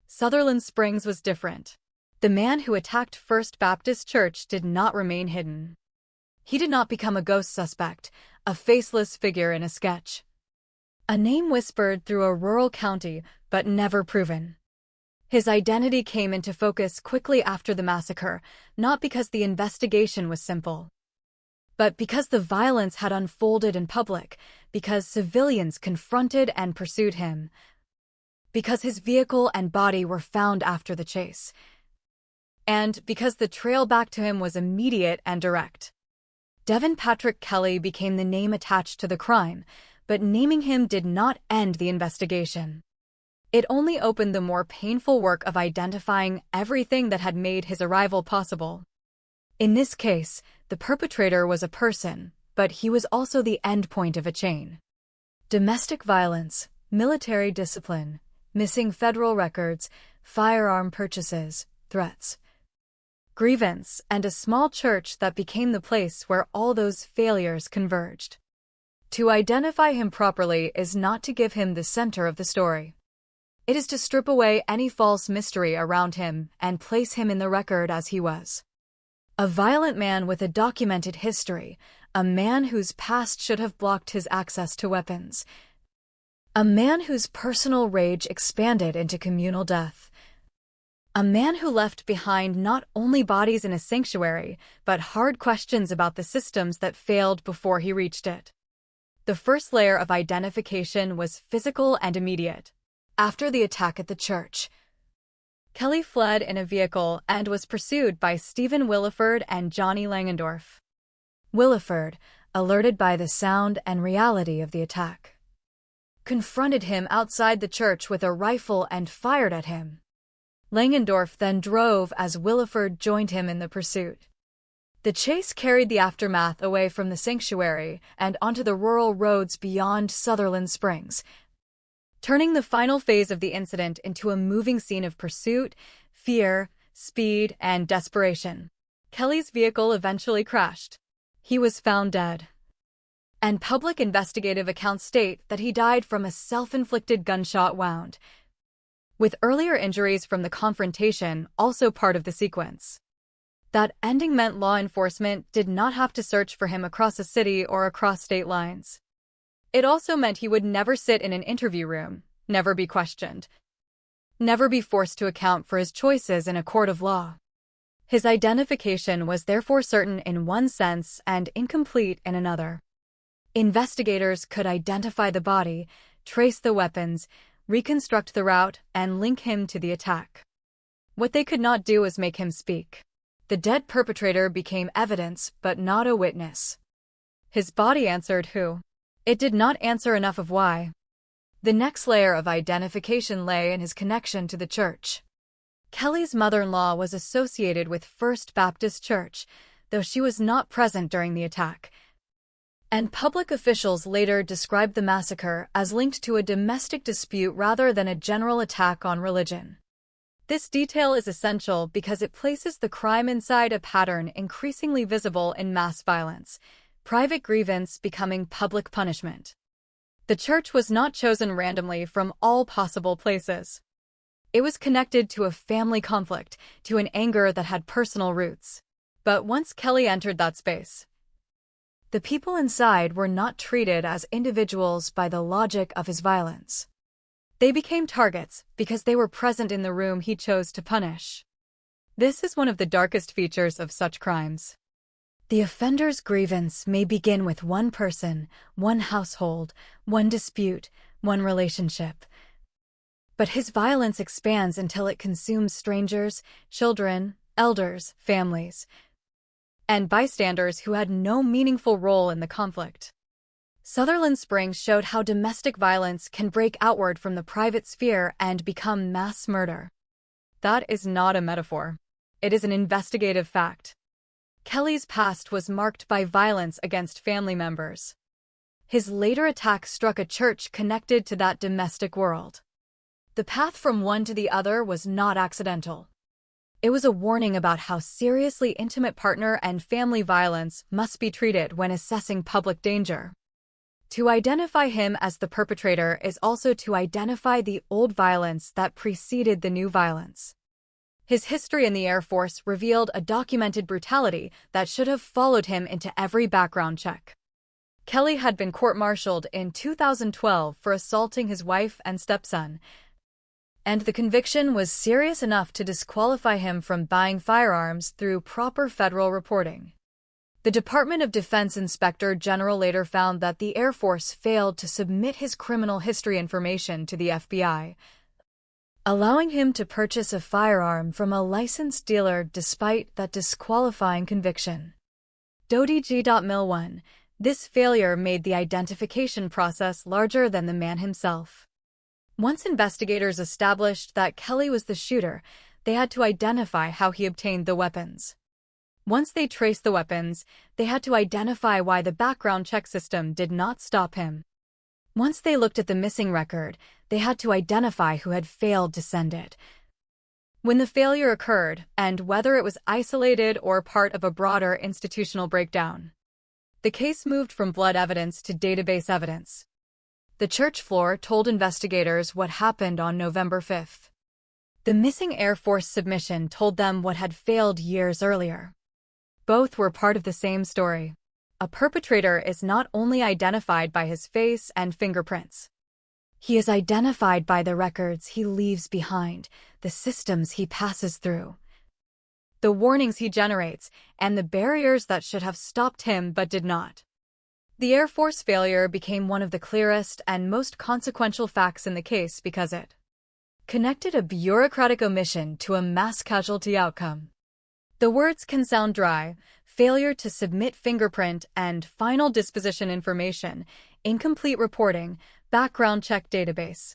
Sutherland Springs was different. The man who attacked First Baptist Church did not remain hidden. He did not become a ghost suspect, a faceless figure in a sketch. A name whispered through a rural county, but never proven. His identity came into focus quickly after the massacre, not because the investigation was simple, but because the violence had unfolded in public, because civilians confronted and pursued him, because his vehicle and body were found after the chase, and because the trail back to him was immediate and direct. Devin Patrick Kelly became the name attached to the crime, but naming him did not end the investigation. It only opened the more painful work of identifying everything that had made his arrival possible. In this case, the perpetrator was a person, but he was also the endpoint of a chain. Domestic violence, military discipline, missing federal records, firearm purchases, threats, grievance, and a small church that became the place where all those failures converged. To identify him properly is not to give him the center of the story. It is to strip away any false mystery around him and place him in the record as he was. A violent man with a documented history, a man whose past should have blocked his access to weapons, a man whose personal rage expanded into communal death, a man who left behind not only bodies in a sanctuary, but hard questions about the systems that failed before he reached it. The first layer of identification was physical and immediate. After the attack at the church, Kelly fled in a vehicle and was pursued by Stephen Williford and Johnny Langendorf. Williford, alerted by the sound and reality of the attack, confronted him outside the church with a rifle and fired at him. Langendorf then drove as Williford joined him in the pursuit. The chase carried the aftermath away from the sanctuary and onto the rural roads beyond Sutherland Springs, turning the final phase of the incident into a moving scene of pursuit, fear, speed, and desperation. Kelly's vehicle eventually crashed. He was found dead, and public investigative accounts state that he died from a self-inflicted gunshot wound, with earlier injuries from the confrontation also part of the sequence. That ending meant law enforcement did not have to search for him across a city or across state lines. It also meant he would never sit in an interview room, never be questioned, never be forced to account for his choices in a court of law. His identification was therefore certain in one sense and incomplete in another. Investigators could identify the body, trace the weapons, reconstruct the route, and link him to the attack. What they could not do was make him speak. The dead perpetrator became evidence, but not a witness. His body answered who. It did not answer enough of why. The next layer of identification lay in his connection to the church. Kelly's mother-in-law was associated with First Baptist Church, though she was not present during the attack, and public officials later described the massacre as linked to a domestic dispute rather than a general attack on religion. This detail is essential because it places the crime inside a pattern increasingly visible in mass violence, private grievance becoming public punishment. The church was not chosen randomly from all possible places. It was connected to a family conflict, to an anger that had personal roots. But once Kelly entered that space, the people inside were not treated as individuals by the logic of his violence. They became targets because they were present in the room he chose to punish. This is one of the darkest features of such crimes. The offender's grievance may begin with one person, one household, one dispute, one relationship. But his violence expands until it consumes strangers, children, elders, families, and bystanders who had no meaningful role in the conflict. Sutherland Springs showed how domestic violence can break outward from the private sphere and become mass murder. That is not a metaphor. It is an investigative fact. Kelly's past was marked by violence against family members. His later attack struck a church connected to that domestic world. The path from one to the other was not accidental. It was a warning about how seriously intimate partner and family violence must be treated when assessing public danger. To identify him as the perpetrator is also to identify the old violence that preceded the new violence. His history in the Air Force revealed a documented brutality that should have followed him into every background check. Kelly had been court-martialed in 2012 for assaulting his wife and stepson, and the conviction was serious enough to disqualify him from buying firearms through proper federal reporting. The Department of Defense Inspector General later found that the Air Force failed to submit his criminal history information to the FBI, allowing him to purchase a firearm from a licensed dealer despite that disqualifying conviction. .G.Mil1. This failure made the identification process larger than the man himself. Once investigators established that Kelly was the shooter, they had to identify how he obtained the weapons. Once they traced the weapons, they had to identify why the background check system did not stop him. Once they looked at the missing record, they had to identify who had failed to send it. When the failure occurred, and whether it was isolated or part of a broader institutional breakdown, the case moved from blood evidence to database evidence. The church floor told investigators what happened on November 5th. The missing Air Force submission told them what had failed years earlier. Both were part of the same story. A perpetrator is not only identified by his face and fingerprints. He is identified by the records he leaves behind, the systems he passes through, the warnings he generates, and the barriers that should have stopped him but did not. The Air Force failure became one of the clearest and most consequential facts in the case because it connected a bureaucratic omission to a mass casualty outcome. The words can sound dry: failure to submit fingerprint and final disposition information, incomplete reporting, background check database.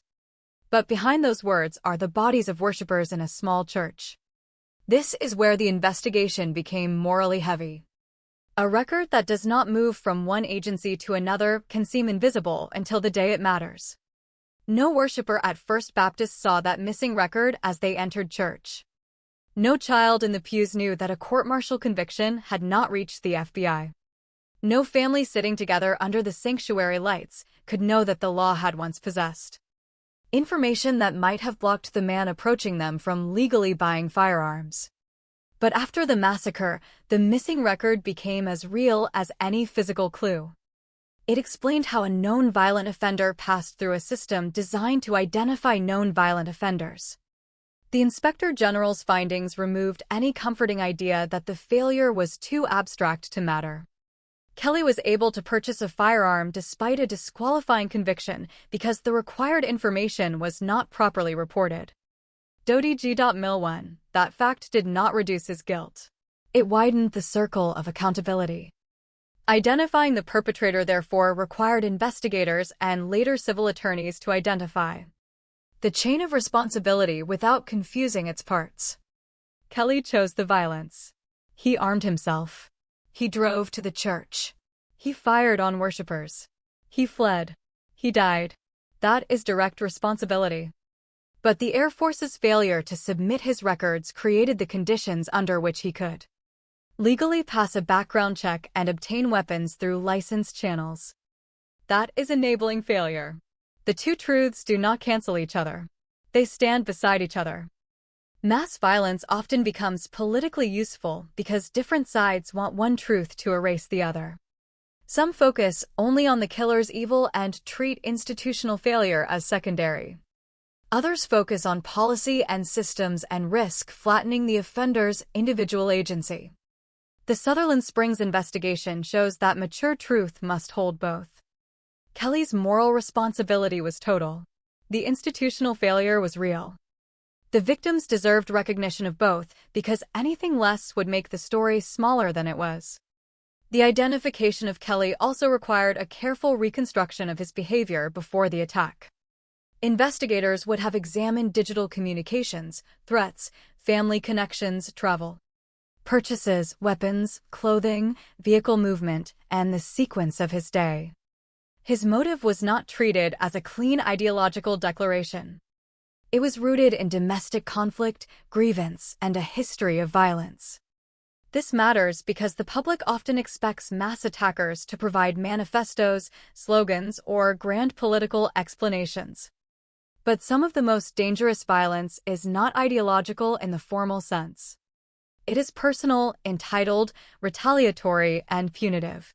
But behind those words are the bodies of worshippers in a small church. This is where the investigation became morally heavy. A record that does not move from one agency to another can seem invisible until the day it matters. No worshiper at First Baptist saw that missing record as they entered church. No child in the pews knew that a court-martial conviction had not reached the FBI. No family sitting together under the sanctuary lights could know that the law had once possessed information that might have blocked the man approaching them from legally buying firearms. But after the massacre, the missing record became as real as any physical clue. It explained how a known violent offender passed through a system designed to identify known violent offenders. The Inspector General's findings removed any comforting idea that the failure was too abstract to matter. Kelly was able to purchase a firearm despite a disqualifying conviction because the required information was not properly reported. Dodi G. Mill. That fact did not reduce his guilt. It widened the circle of accountability. Identifying the perpetrator, therefore, required investigators and later civil attorneys to identify the chain of responsibility without confusing its parts. Kelly chose the violence. He armed himself. He drove to the church. He fired on worshippers. He fled. He died. That is direct responsibility. But the Air Force's failure to submit his records created the conditions under which he could legally pass a background check and obtain weapons through licensed channels. That is enabling failure. The two truths do not cancel each other. They stand beside each other. Mass violence often becomes politically useful because different sides want one truth to erase the other. Some focus only on the killer's evil and treat institutional failure as secondary. Others focus on policy and systems and risk flattening the offender's individual agency. The Sutherland Springs investigation shows that mature truth must hold both. Kelly's moral responsibility was total. The institutional failure was real. The victims deserved recognition of both because anything less would make the story smaller than it was. The identification of Kelly also required a careful reconstruction of his behavior before the attack. Investigators would have examined digital communications, threats, family connections, travel, purchases, weapons, clothing, vehicle movement, and the sequence of his day. His motive was not treated as a clean ideological declaration. It was rooted in domestic conflict, grievance, and a history of violence. This matters because the public often expects mass attackers to provide manifestos, slogans, or grand political explanations. But some of the most dangerous violence is not ideological in the formal sense. It is personal, entitled, retaliatory, and punitive.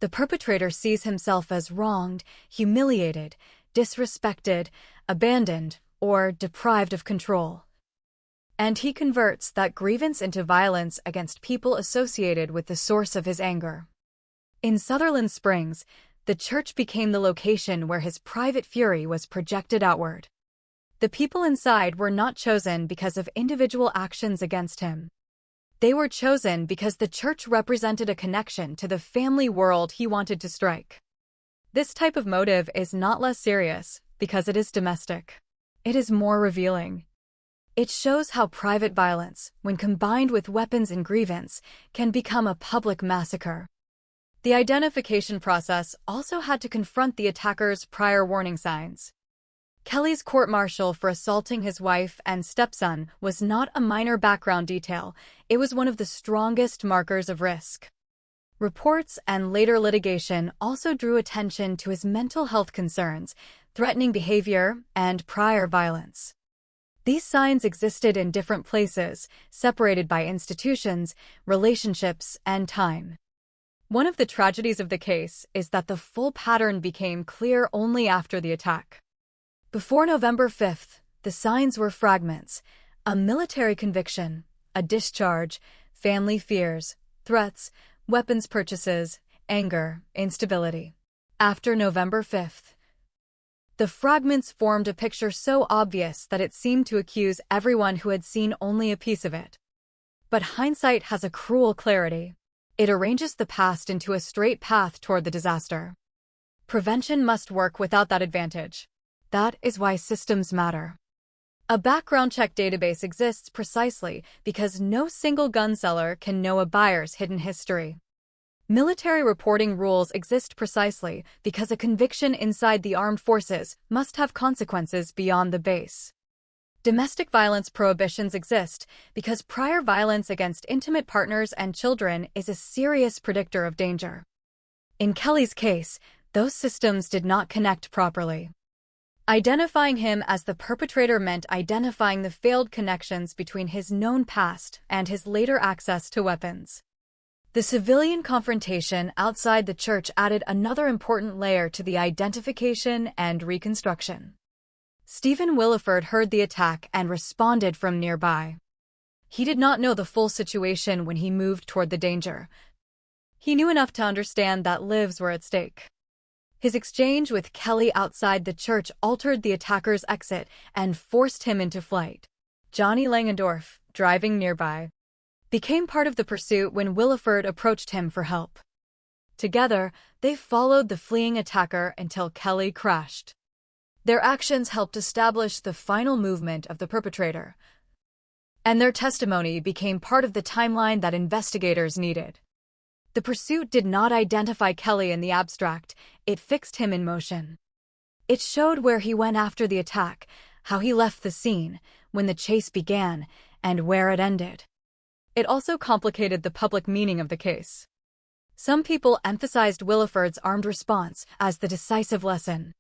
The perpetrator sees himself as wronged, humiliated, disrespected, abandoned, or deprived of control. And he converts that grievance into violence against people associated with the source of his anger. In Sutherland Springs, the church became the location where his private fury was projected outward. The people inside were not chosen because of individual actions against him. They were chosen because the church represented a connection to the family world he wanted to strike. This type of motive is not less serious because it is domestic. It is more revealing. It shows how private violence, when combined with weapons and grievance, can become a public massacre. The identification process also had to confront the attacker's prior warning signs. Kelly's court-martial for assaulting his wife and stepson was not a minor background detail, it was one of the strongest markers of risk. Reports and later litigation also drew attention to his mental health concerns, threatening behavior, and prior violence. These signs existed in different places, separated by institutions, relationships, and time. One of the tragedies of the case is that the full pattern became clear only after the attack. Before November 5th, the signs were fragments: a military conviction, a discharge, family fears, threats, weapons purchases, anger, instability. After November 5th, the fragments formed a picture so obvious that it seemed to accuse everyone who had seen only a piece of it. But hindsight has a cruel clarity. It arranges the past into a straight path toward the disaster. Prevention must work without that advantage. That is why systems matter. A background check database exists precisely because no single gun seller can know a buyer's hidden history. Military reporting rules exist precisely because a conviction inside the armed forces must have consequences beyond the base. Domestic violence prohibitions exist because prior violence against intimate partners and children is a serious predictor of danger. In Kelly's case, those systems did not connect properly. Identifying him as the perpetrator meant identifying the failed connections between his known past and his later access to weapons. The civilian confrontation outside the church added another important layer to the identification and reconstruction. Stephen Williford heard the attack and responded from nearby. He did not know the full situation when he moved toward the danger. He knew enough to understand that lives were at stake. His exchange with Kelly outside the church altered the attacker's exit and forced him into flight. Johnny Langendorf, driving nearby, became part of the pursuit when Williford approached him for help. Together, they followed the fleeing attacker until Kelly crashed. Their actions helped establish the final movement of the perpetrator, and their testimony became part of the timeline that investigators needed. The pursuit did not identify Kelly in the abstract, it fixed him in motion. It showed where he went after the attack, how he left the scene, when the chase began, and where it ended. It also complicated the public meaning of the case. Some people emphasized Williford's armed response as the decisive lesson.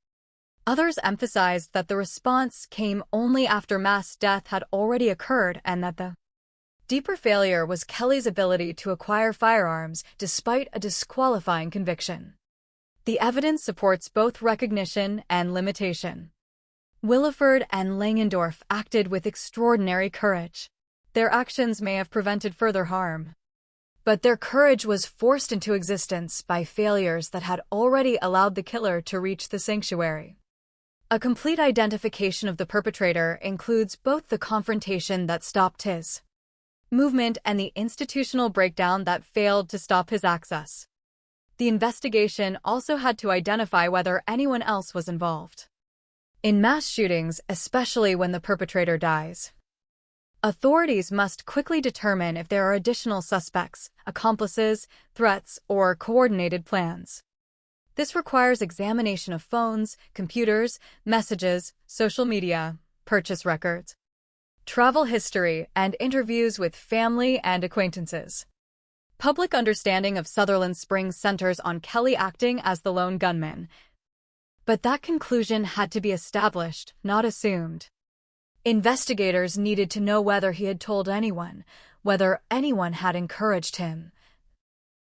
Others emphasized that the response came only after mass death had already occurred and that the deeper failure was Kelly's ability to acquire firearms despite a disqualifying conviction. The evidence supports both recognition and limitation. Williford and Langendorf acted with extraordinary courage. Their actions may have prevented further harm, but their courage was forced into existence by failures that had already allowed the killer to reach the sanctuary. A complete identification of the perpetrator includes both the confrontation that stopped his movement and the institutional breakdown that failed to stop his access. The investigation also had to identify whether anyone else was involved. In mass shootings, especially when the perpetrator dies, authorities must quickly determine if there are additional suspects, accomplices, threats, or coordinated plans. This requires examination of phones, computers, messages, social media, purchase records, travel history, and interviews with family and acquaintances. Public understanding of Sutherland Springs centers on Kelly acting as the lone gunman, but that conclusion had to be established, not assumed. Investigators needed to know whether he had told anyone, whether anyone had encouraged him,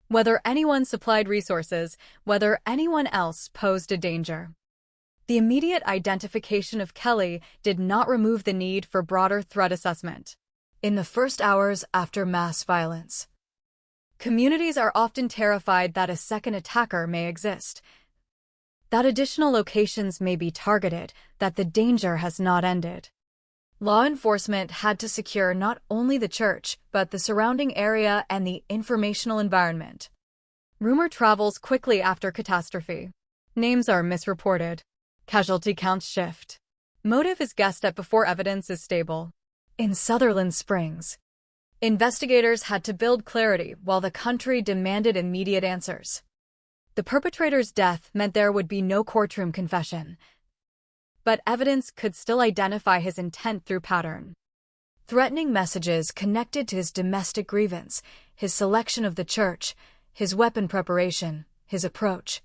whether anyone supplied resources, whether anyone else posed a danger. The immediate identification of Kelly did not remove the need for broader threat assessment. In the first hours after mass violence, communities are often terrified that a second attacker may exist, that additional locations may be targeted, that the danger has not ended. Law enforcement had to secure not only the church, but the surrounding area and the informational environment. Rumor travels quickly after catastrophe. Names are misreported. Casualty counts shift. Motive is guessed at before evidence is stable. In Sutherland Springs, investigators had to build clarity while the country demanded immediate answers. The perpetrator's death meant there would be no courtroom confession, but evidence could still identify his intent through pattern. Threatening messages connected to his domestic grievance, his selection of the church, his weapon preparation, his approach,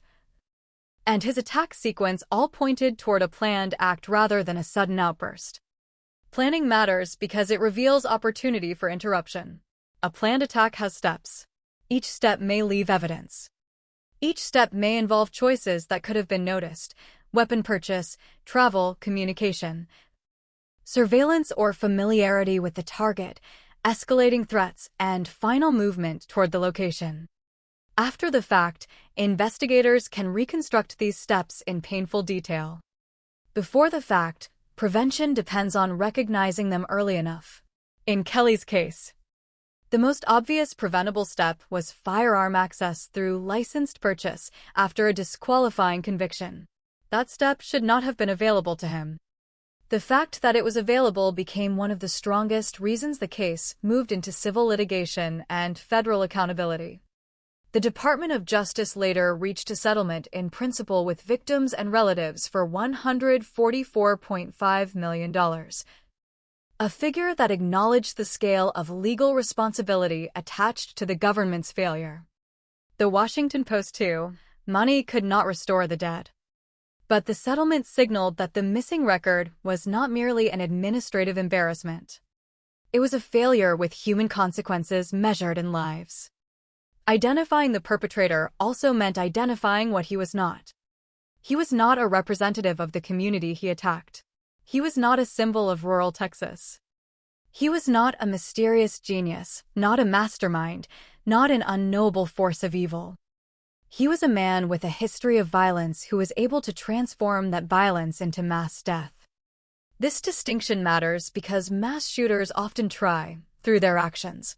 and his attack sequence all pointed toward a planned act rather than a sudden outburst. Planning matters because it reveals opportunity for interruption. A planned attack has steps. Each step may leave evidence. Each step may involve choices that could have been noticed: weapon purchase, travel, communication, surveillance or familiarity with the target, escalating threats, and final movement toward the location. After the fact, investigators can reconstruct these steps in painful detail. Before the fact, prevention depends on recognizing them early enough. In Kelly's case, the most obvious preventable step was firearm access through licensed purchase after a disqualifying conviction. That step should not have been available to him. The fact that it was available became one of the strongest reasons the case moved into civil litigation and federal accountability. The Department of Justice later reached a settlement in principle with victims and relatives for $144.5 million, a figure that acknowledged the scale of legal responsibility attached to the government's failure. The Washington Post, too, money could not restore the dead. But the settlement signaled that the missing record was not merely an administrative embarrassment. It was a failure with human consequences measured in lives. Identifying the perpetrator also meant identifying what he was not. He was not a representative of the community he attacked. He was not a symbol of rural Texas. He was not a mysterious genius, not a mastermind, not an unknowable force of evil. He was a man with a history of violence who was able to transform that violence into mass death. This distinction matters because mass shooters often try, through their actions,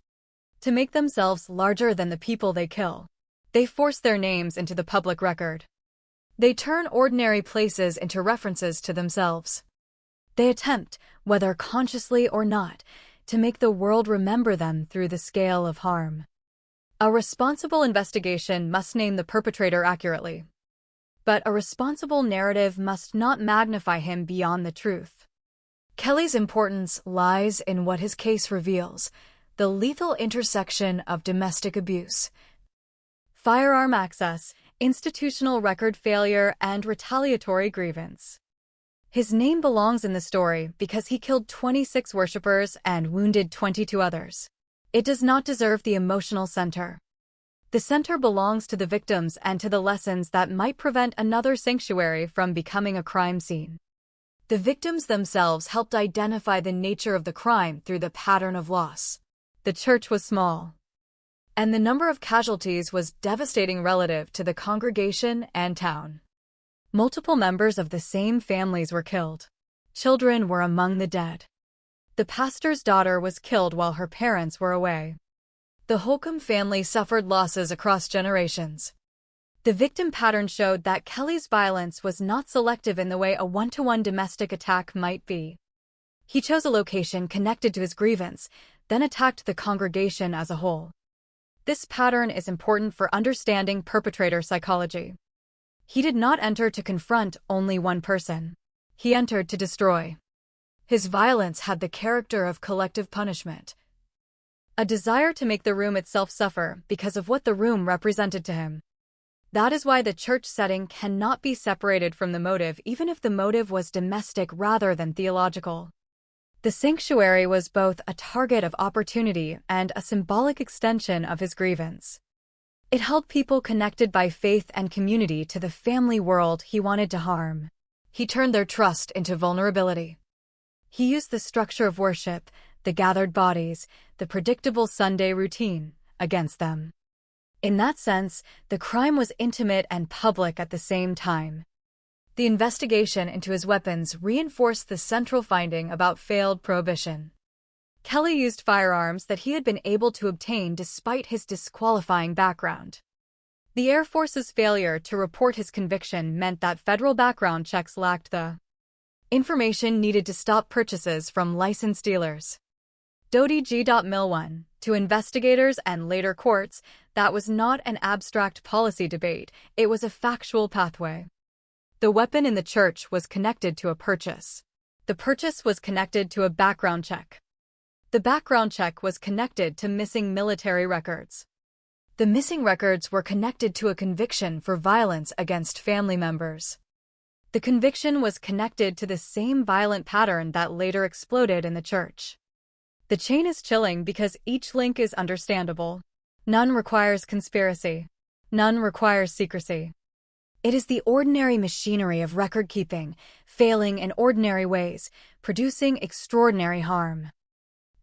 to make themselves larger than the people they kill. They force their names into the public record. They turn ordinary places into references to themselves. They attempt, whether consciously or not, to make the world remember them through the scale of harm. A responsible investigation must name the perpetrator accurately. But a responsible narrative must not magnify him beyond the truth. Kelly's importance lies in what his case reveals: the lethal intersection of domestic abuse, firearm access, institutional record failure, and retaliatory grievance. His name belongs in the story because he killed 26 worshippers and wounded 22 others. It does not deserve the emotional center. The center belongs to the victims and to the lessons that might prevent another sanctuary from becoming a crime scene. The victims themselves helped identify the nature of the crime through the pattern of loss. The church was small, and the number of casualties was devastating relative to the congregation and town. Multiple members of the same families were killed. Children were among the dead. The pastor's daughter was killed while her parents were away. The Holcomb family suffered losses across generations. The victim pattern showed that Kelly's violence was not selective in the way a one-to-one domestic attack might be. He chose a location connected to his grievance, then attacked the congregation as a whole. This pattern is important for understanding perpetrator psychology. He did not enter to confront only one person. He entered to destroy. His violence had the character of collective punishment, a desire to make the room itself suffer because of what the room represented to him. That is why the church setting cannot be separated from the motive, even if the motive was domestic rather than theological. The sanctuary was both a target of opportunity and a symbolic extension of his grievance. It held people connected by faith and community to the family world he wanted to harm. He turned their trust into vulnerability. He used the structure of worship, the gathered bodies, the predictable Sunday routine, against them. In that sense, the crime was intimate and public at the same time. The investigation into his weapons reinforced the central finding about failed prohibition. Kelly used firearms that he had been able to obtain despite his disqualifying background. The Air Force's failure to report his conviction meant that federal background checks lacked the information needed to stop purchases from licensed dealers. Dodie G. Mill to investigators and later courts, that was not an abstract policy debate, it was a factual pathway. The weapon in the church was connected to a purchase. The purchase was connected to a background check. The background check was connected to missing military records. The missing records were connected to a conviction for violence against family members. The conviction was connected to the same violent pattern that later exploded in the church. The chain is chilling because each link is understandable. None requires conspiracy. None requires secrecy. It is the ordinary machinery of record-keeping, failing in ordinary ways, producing extraordinary harm.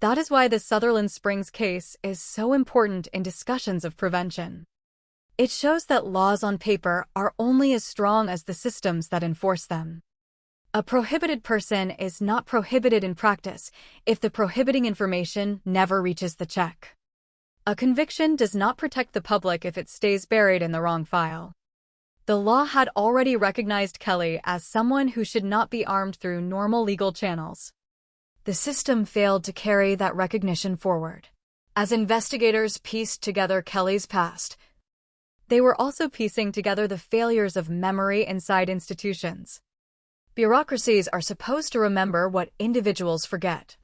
That is why the Sutherland Springs case is so important in discussions of prevention. It shows that laws on paper are only as strong as the systems that enforce them. A prohibited person is not prohibited in practice if the prohibiting information never reaches the check. A conviction does not protect the public if it stays buried in the wrong file. The law had already recognized Kelly as someone who should not be armed through normal legal channels. The system failed to carry that recognition forward. As investigators pieced together Kelly's past, They were also piecing together the failures of memory inside institutions. Bureaucracies are supposed to remember what individuals forget.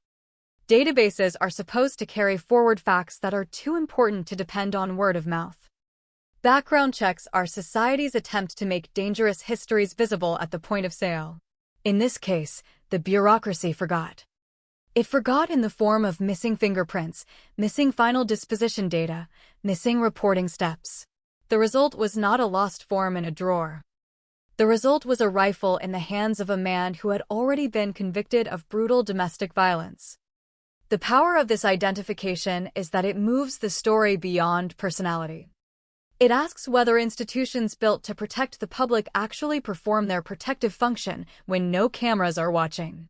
Databases are supposed to carry forward facts that are too important to depend on word of mouth. Background checks are society's attempt to make dangerous histories visible at the point of sale. In this case, the bureaucracy forgot. It forgot in the form of missing fingerprints, missing final disposition data, missing reporting steps. The result was not a lost form in a drawer. The result was a rifle in the hands of a man who had already been convicted of brutal domestic violence. The power of this identification is that it moves the story beyond personality. It asks whether institutions built to protect the public actually perform their protective function when no cameras are watching.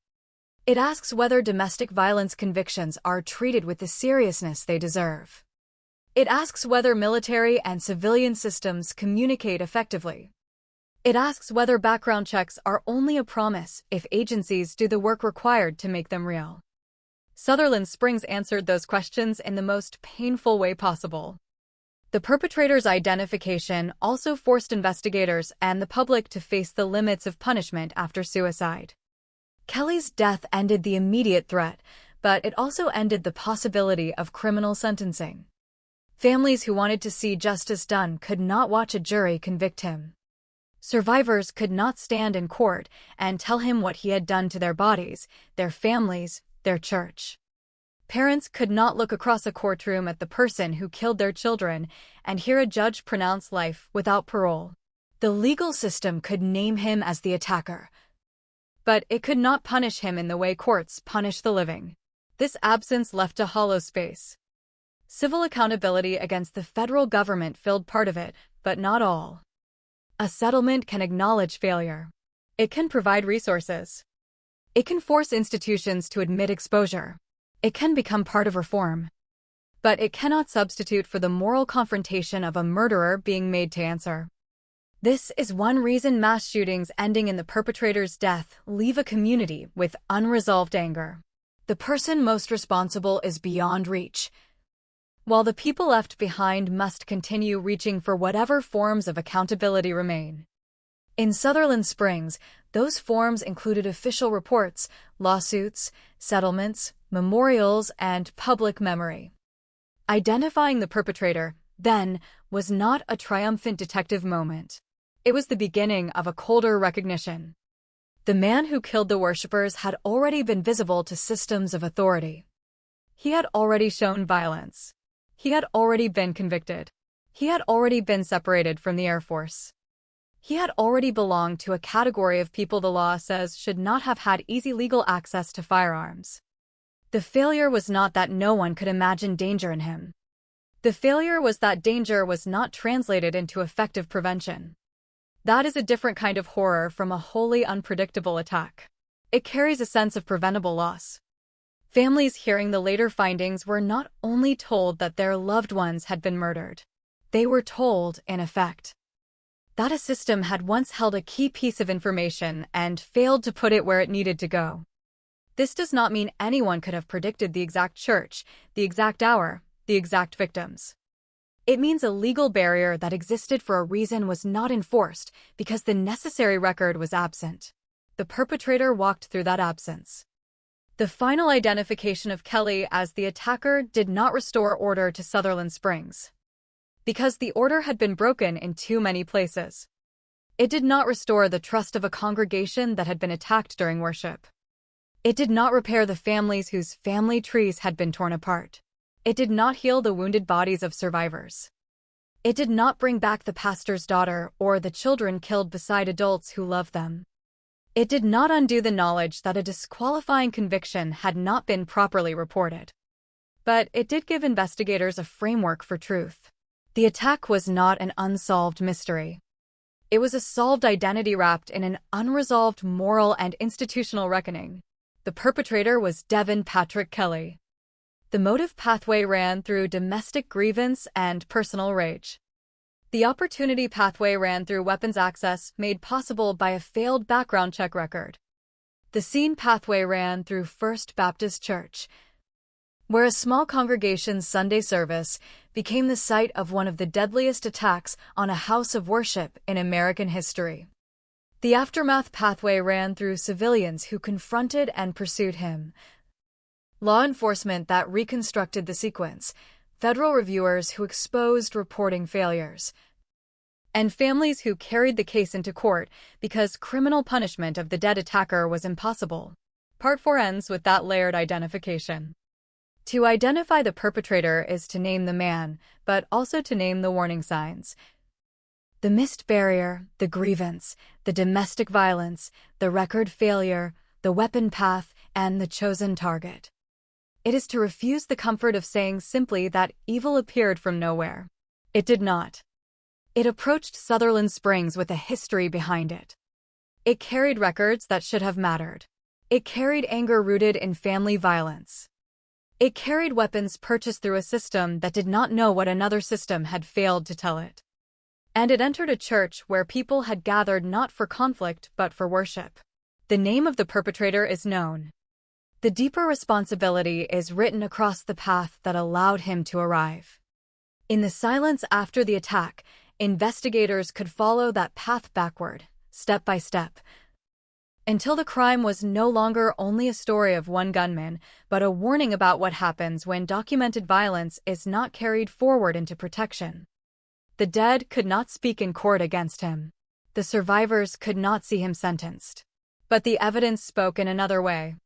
It asks whether domestic violence convictions are treated with the seriousness they deserve. It asks whether military and civilian systems communicate effectively. It asks whether background checks are only a promise if agencies do the work required to make them real. Sutherland Springs answered those questions in the most painful way possible. The perpetrator's identification also forced investigators and the public to face the limits of punishment after suicide. Kelly's death ended the immediate threat, but it also ended the possibility of criminal sentencing. Families who wanted to see justice done could not watch a jury convict him. Survivors could not stand in court and tell him what he had done to their bodies, their families, their church. Parents could not look across a courtroom at the person who killed their children and hear a judge pronounce life without parole. The legal system could name him as the attacker, but it could not punish him in the way courts punish the living. This absence left a hollow space. Civil accountability against the federal government filled part of it, but not all. A settlement can acknowledge failure. It can provide resources. It can force institutions to admit exposure. It can become part of reform. But it cannot substitute for the moral confrontation of a murderer being made to answer. This is one reason mass shootings ending in the perpetrator's death leave a community with unresolved anger. The person most responsible is beyond reach, while the people left behind must continue reaching for whatever forms of accountability remain. In Sutherland Springs, those forms included official reports, lawsuits, settlements, memorials, and public memory. Identifying the perpetrator, then, was not a triumphant detective moment. It was the beginning of a colder recognition. The man who killed the worshippers had already been visible to systems of authority. He had already shown violence. He had already been convicted. He had already been separated from the Air Force. He had already belonged to a category of people the law says should not have had easy legal access to firearms. The failure was not that no one could imagine danger in him. The failure was that danger was not translated into effective prevention. That is a different kind of horror from a wholly unpredictable attack. It carries a sense of preventable loss. Families hearing the later findings were not only told that their loved ones had been murdered. They were told, in effect, that a system had once held a key piece of information and failed to put it where it needed to go. This does not mean anyone could have predicted the exact church, the exact hour, the exact victims. It means a legal barrier that existed for a reason was not enforced because the necessary record was absent. The perpetrator walked through that absence. The final identification of Kelly as the attacker did not restore order to Sutherland Springs, because the order had been broken in too many places. It did not restore the trust of a congregation that had been attacked during worship. It did not repair the families whose family trees had been torn apart. It did not heal the wounded bodies of survivors. It did not bring back the pastor's daughter or the children killed beside adults who loved them. It did not undo the knowledge that a disqualifying conviction had not been properly reported. But it did give investigators a framework for truth. The attack was not an unsolved mystery. It was a solved identity wrapped in an unresolved moral and institutional reckoning. The perpetrator was Devin Patrick Kelly. The motive pathway ran through domestic grievance and personal rage. The opportunity pathway ran through weapons access made possible by a failed background check record. The scene pathway ran through First Baptist Church, where a small congregation's Sunday service became the site of one of the deadliest attacks on a house of worship in American history. The aftermath pathway ran through civilians who confronted and pursued him, law enforcement that reconstructed the sequence, federal reviewers who exposed reporting failures, and families who carried the case into court because criminal punishment of the dead attacker was impossible. Part 4 ends with that layered identification. To identify the perpetrator is to name the man, but also to name the warning signs. The missed barrier, the grievance, the domestic violence, the record failure, the weapon path, and the chosen target. It is to refuse the comfort of saying simply that evil appeared from nowhere. It did not. It approached Sutherland Springs with a history behind it. It carried records that should have mattered. It carried anger rooted in family violence. It carried weapons purchased through a system that did not know what another system had failed to tell it. And it entered a church where people had gathered not for conflict but for worship. The name of the perpetrator is known. The deeper responsibility is written across the path that allowed him to arrive. In the silence after the attack, investigators could follow that path backward, step by step, until the crime was no longer only a story of one gunman, but a warning about what happens when documented violence is not carried forward into protection. The dead could not speak in court against him. The survivors could not see him sentenced. But the evidence spoke in another way.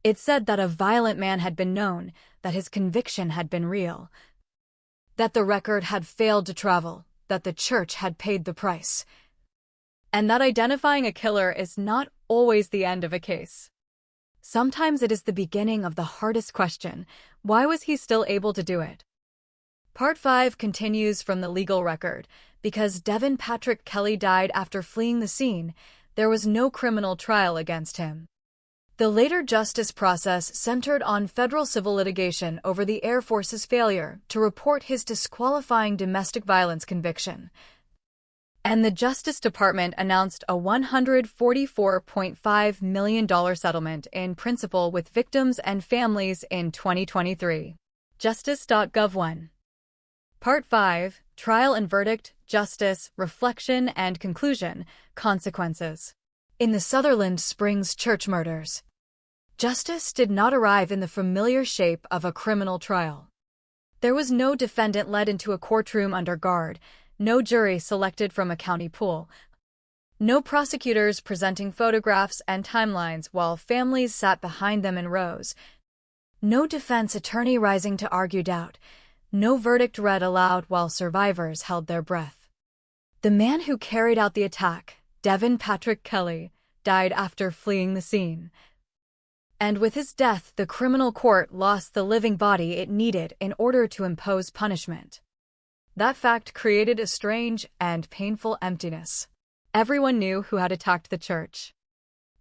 It said that a violent man had been known, that his conviction had been real, that the record had failed to travel, that the church had paid the price, and that identifying a killer is not always the end of a case. Sometimes it is the beginning of the hardest question: why was he still able to do it? Part 5 continues from the legal record. Because Devin Patrick Kelly died after fleeing the scene, there was no criminal trial against him. The later justice process centered on federal civil litigation over the Air Force's failure to report his disqualifying domestic violence conviction. And the Justice Department announced a $144.5 million settlement in principle with victims and families in 2023. Justice.gov 1. Part 5, Trial and Verdict, Justice, Reflection and Conclusion, Consequences. In the Sutherland Springs church murders, justice did not arrive in the familiar shape of a criminal trial. There was no defendant led into a courtroom under guard, no jury selected from a county pool, no prosecutors presenting photographs and timelines while families sat behind them in rows, no defense attorney rising to argue doubt, no verdict read aloud while survivors held their breath. The man who carried out the attack, Devin Patrick Kelly, died after fleeing the scene. And with his death, the criminal court lost the living body it needed in order to impose punishment. That fact created a strange and painful emptiness. Everyone knew who had attacked the church.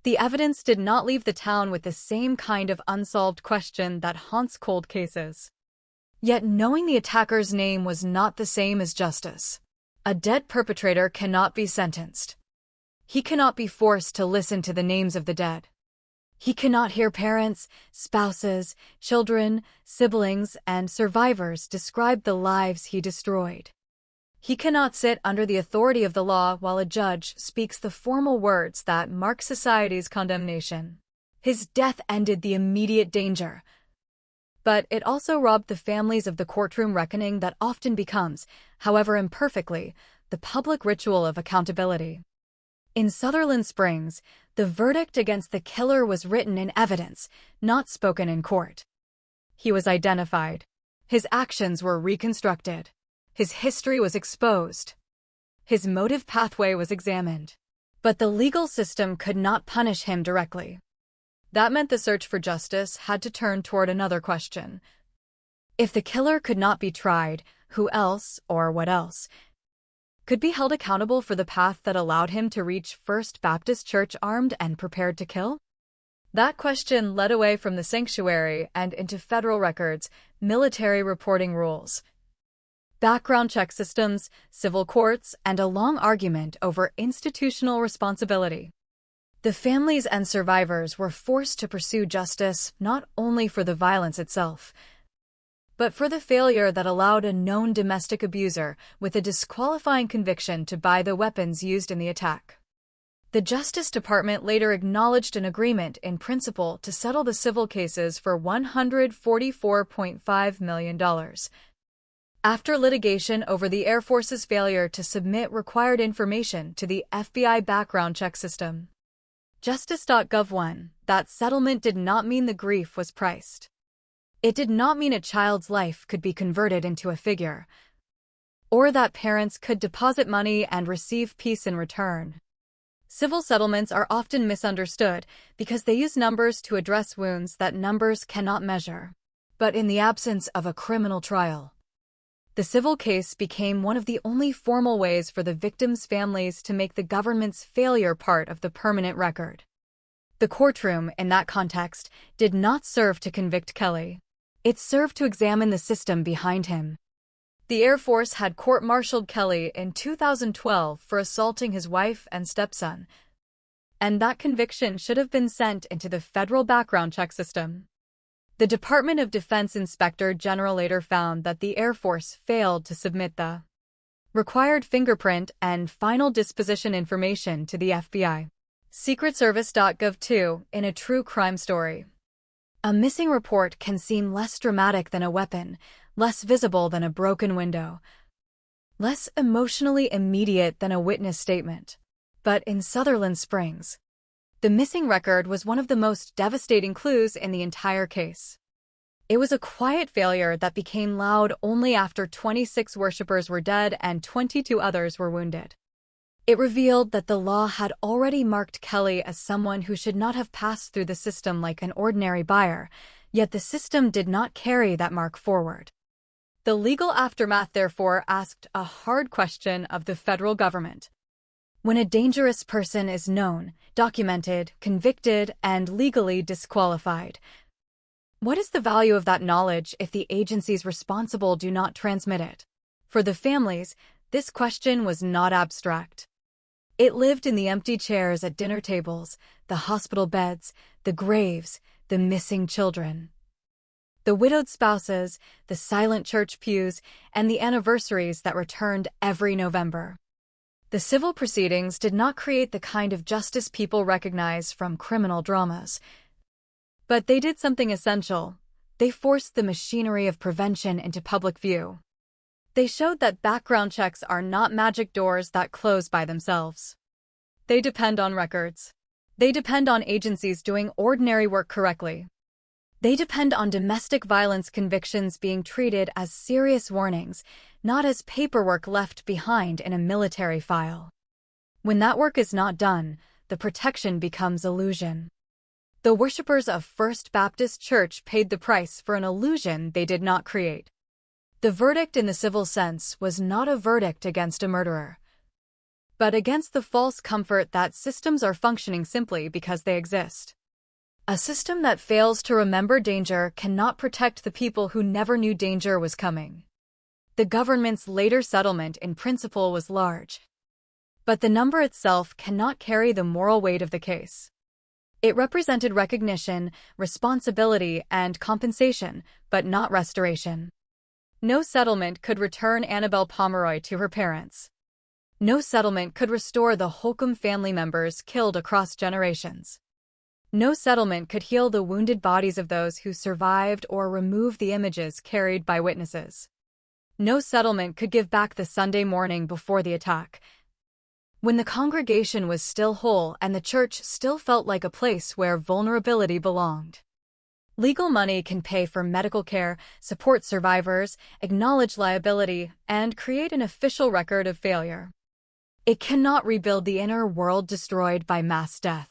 The evidence did not leave the town with the same kind of unsolved question that haunts cold cases. Yet knowing the attacker's name was not the same as justice. A dead perpetrator cannot be sentenced. He cannot be forced to listen to the names of the dead. He cannot hear parents, spouses, children, siblings, and survivors describe the lives he destroyed. He cannot sit under the authority of the law while a judge speaks the formal words that mark society's condemnation. His death ended the immediate danger, but it also robbed the families of the courtroom reckoning that often becomes, however imperfectly, the public ritual of accountability. In Sutherland Springs, the verdict against the killer was written in evidence, not spoken in court. He was identified. His actions were reconstructed. His history was exposed. His motive pathway was examined. But the legal system could not punish him directly. That meant the search for justice had to turn toward another question. If the killer could not be tried, who else, or what else, could be held accountable for the path that allowed him to reach First Baptist Church armed and prepared to kill? That question led away from the sanctuary and into federal records, military reporting rules, background check systems, civil courts, and a long argument over institutional responsibility. The families and survivors were forced to pursue justice not only for the violence itself, but for the failure that allowed a known domestic abuser with a disqualifying conviction to buy the weapons used in the attack. The Justice Department later acknowledged an agreement in principle to settle the civil cases for $144.5 million. After litigation over the Air Force's failure to submit required information to the FBI background check system. Justice.gov 1. That settlement did not mean the grief was priced. It did not mean a child's life could be converted into a figure, or that parents could deposit money and receive peace in return. Civil settlements are often misunderstood because they use numbers to address wounds that numbers cannot measure. But in the absence of a criminal trial, the civil case became one of the only formal ways for the victims' families to make the government's failure part of the permanent record. The courtroom, in that context, did not serve to convict Kelly. It served to examine the system behind him. The Air Force had court-martialed Kelly in 2012 for assaulting his wife and stepson, and that conviction should have been sent into the federal background check system. The Department of Defense Inspector General later found that the Air Force failed to submit the required fingerprint and final disposition information to the FBI. SecretService.gov 2. In a true crime story, a missing report can seem less dramatic than a weapon, less visible than a broken window, less emotionally immediate than a witness statement. But in Sutherland Springs, the missing record was one of the most devastating clues in the entire case. It was a quiet failure that became loud only after 26 worshippers were dead and 22 others were wounded. It revealed that the law had already marked Kelly as someone who should not have passed through the system like an ordinary buyer, yet the system did not carry that mark forward. The legal aftermath, therefore, asked a hard question of the federal government. When a dangerous person is known, documented, convicted, and legally disqualified, what is the value of that knowledge if the agencies responsible do not transmit it? For the families, this question was not abstract. It lived in the empty chairs at dinner tables, the hospital beds, the graves, the missing children, the widowed spouses, the silent church pews, and the anniversaries that returned every November. The civil proceedings did not create the kind of justice people recognize from criminal dramas. But they did something essential. They forced the machinery of prevention into public view. They showed that background checks are not magic doors that close by themselves. They depend on records. They depend on agencies doing ordinary work correctly. They depend on domestic violence convictions being treated as serious warnings, not as paperwork left behind in a military file. When that work is not done, the protection becomes illusion. The worshippers of First Baptist Church paid the price for an illusion they did not create. The verdict in the civil sense was not a verdict against a murderer, but against the false comfort that systems are functioning simply because they exist. A system that fails to remember danger cannot protect the people who never knew danger was coming. The government's later settlement in principle was large, but the number itself cannot carry the moral weight of the case. It represented recognition, responsibility, and compensation, but not restoration. No settlement could return Annabelle Pomeroy to her parents. No settlement could restore the Holcomb family members killed across generations. No settlement could heal the wounded bodies of those who survived or remove the images carried by witnesses. No settlement could give back the Sunday morning before the attack, when the congregation was still whole and the church still felt like a place where vulnerability belonged. Legal money can pay for medical care, support survivors, acknowledge liability, and create an official record of failure. It cannot rebuild the inner world destroyed by mass death.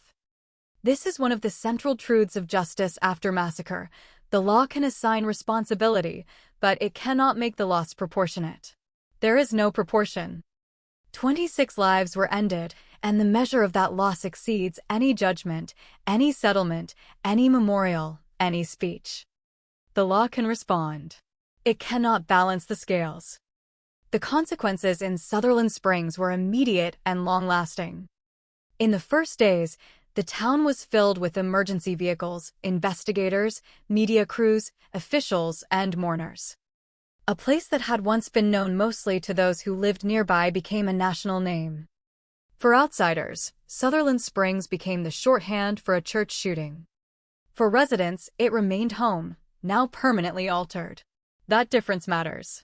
This is one of the central truths of justice after massacre. The law can assign responsibility, but it cannot make the loss proportionate. There is no proportion. 26 lives were ended, and the measure of that loss exceeds any judgment, any settlement, any memorial, any speech. The law can respond. It cannot balance the scales. The consequences in Sutherland Springs were immediate and long-lasting. In the first days, The town was filled with emergency vehicles, investigators, media crews, officials, and mourners. A place that had once been known mostly to those who lived nearby became a national name. For outsiders, Sutherland Springs became the shorthand for a church shooting. For residents, it remained home, now permanently altered. That difference matters.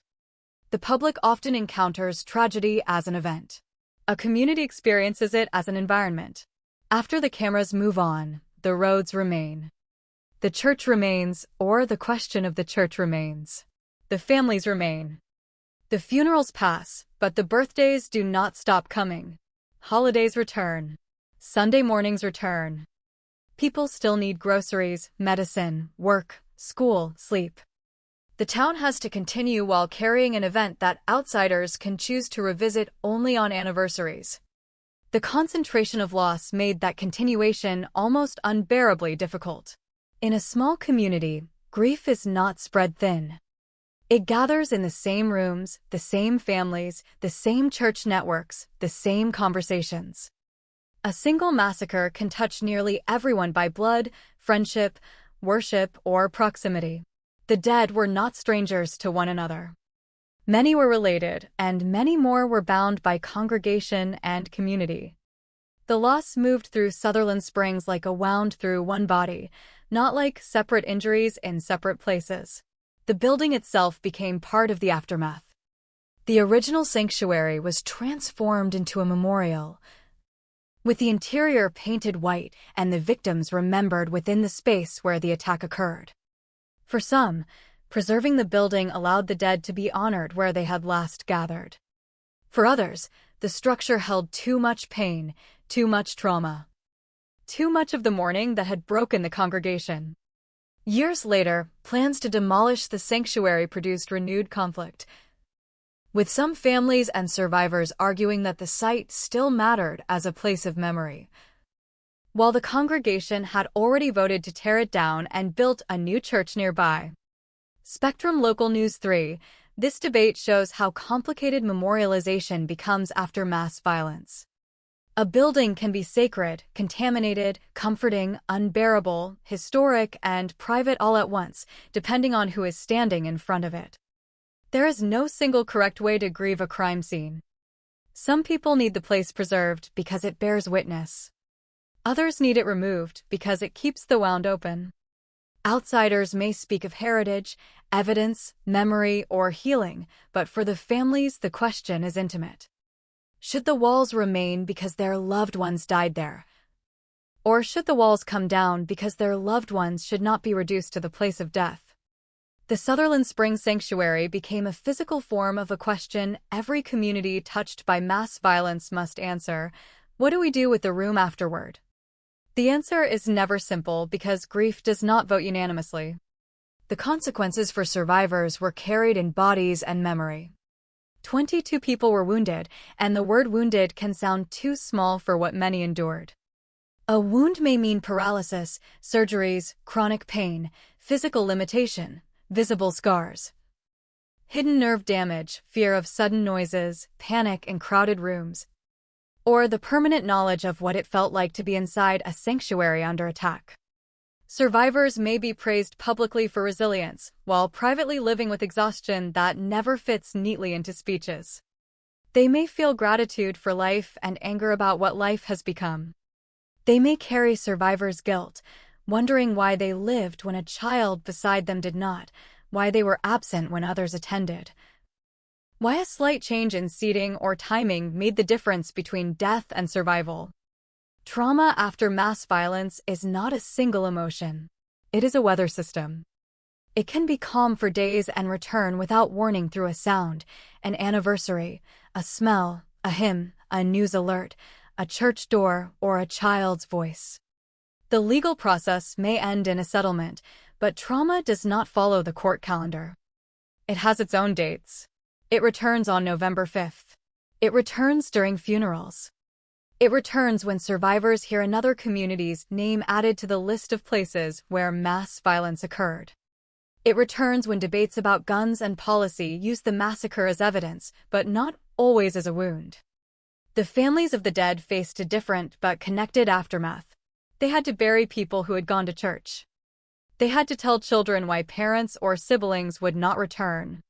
The public often encounters tragedy as an event. A community experiences it as an environment. After the cameras move on, the roads remain. The church remains, or the question of the church remains. The families remain. The funerals pass, but the birthdays do not stop coming. Holidays return. Sunday mornings return. People still need groceries, medicine, work, school, sleep. The town has to continue while carrying an event that outsiders can choose to revisit only on anniversaries. The concentration of loss made that continuation almost unbearably difficult. In a small community, grief is not spread thin. It gathers in the same rooms, the same families, the same church networks, the same conversations. A single massacre can touch nearly everyone by blood, friendship, worship, or proximity. The dead were not strangers to one another. Many were related, and many more were bound by congregation and community. The loss moved through Sutherland Springs like a wound through one body, not like separate injuries in separate places. The building itself became part of the aftermath. The original sanctuary was transformed into a memorial, with the interior painted white and the victims remembered within the space where the attack occurred. For some, preserving the building allowed the dead to be honored where they had last gathered. For others, the structure held too much pain, too much trauma, too much of the mourning that had broken the congregation. Years later, plans to demolish the sanctuary produced renewed conflict, with some families and survivors arguing that the site still mattered as a place of memory, while the congregation had already voted to tear it down and built a new church nearby. Spectrum Local News 3, this debate shows how complicated memorialization becomes after mass violence. A building can be sacred, contaminated, comforting, unbearable, historic, and private all at once, depending on who is standing in front of it. There is no single correct way to grieve a crime scene. Some people need the place preserved because it bears witness. Others need it removed because it keeps the wound open. Outsiders may speak of heritage, evidence, memory, or healing, but for the families, the question is intimate. Should the walls remain because their loved ones died there? Or should the walls come down because their loved ones should not be reduced to the place of death? The Sutherland Springs Sanctuary became a physical form of a question every community touched by mass violence must answer: what do we do with the room afterward? The answer is never simple because grief does not vote unanimously. The consequences for survivors were carried in bodies and memory. 22 people were wounded, and the word wounded can sound too small for what many endured. A wound may mean paralysis, surgeries, chronic pain, physical limitation, visible scars, hidden nerve damage, fear of sudden noises, panic in crowded rooms, or the permanent knowledge of what it felt like to be inside a sanctuary under attack. Survivors may be praised publicly for resilience, while privately living with exhaustion that never fits neatly into speeches. They may feel gratitude for life and anger about what life has become. They may carry survivors' guilt, wondering why they lived when a child beside them did not, why they were absent when others attended, why a slight change in seating or timing made the difference between death and survival. Trauma after mass violence is not a single emotion. It is a weather system. It can be calm for days and return without warning through a sound, an anniversary, a smell, a hymn, a news alert, a church door, or a child's voice. The legal process may end in a settlement, but trauma does not follow the court calendar. It has its own dates. It returns on November 5th. It returns during funerals. It returns when survivors hear another community's name added to the list of places where mass violence occurred. It returns when debates about guns and policy use the massacre as evidence, but not always as a wound. The families of the dead faced a different but connected aftermath. They had to bury people who had gone to church. They had to tell children why parents or siblings would not return.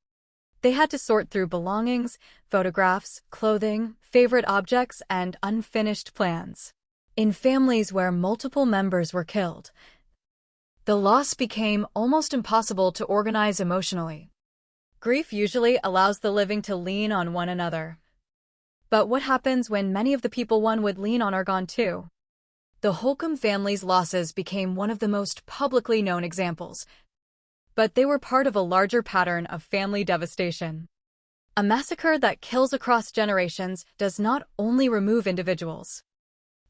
They had to sort through belongings, photographs, clothing, favorite objects, and unfinished plans. In families where multiple members were killed, the loss became almost impossible to organize emotionally. Grief usually allows the living to lean on one another. But what happens when many of the people one would lean on are gone too? The Holcomb family's losses became one of the most publicly known examples, but they were part of a larger pattern of family devastation. A massacre that kills across generations does not only remove individuals.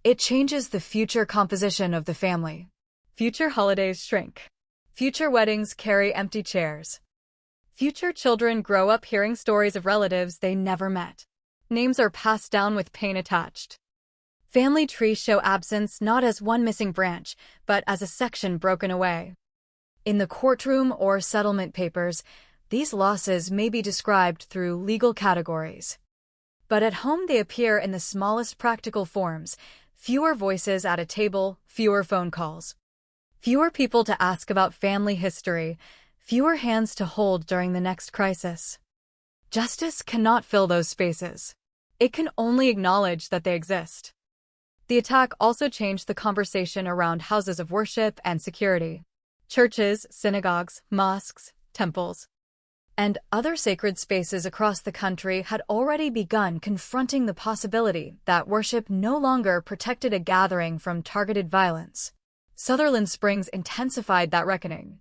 It changes the future composition of the family. Future holidays shrink. Future weddings carry empty chairs. Future children grow up hearing stories of relatives they never met. Names are passed down with pain attached. Family trees show absence not as one missing branch, but as a section broken away. In the courtroom or settlement papers, these losses may be described through legal categories. But at home they appear in the smallest practical forms: fewer voices at a table, fewer phone calls. Fewer people to ask about family history, fewer hands to hold during the next crisis. Justice cannot fill those spaces. It can only acknowledge that they exist. The attack also changed the conversation around houses of worship and security. Churches, synagogues, mosques, temples, and other sacred spaces across the country had already begun confronting the possibility that worship no longer protected a gathering from targeted violence. Sutherland Springs intensified that reckoning.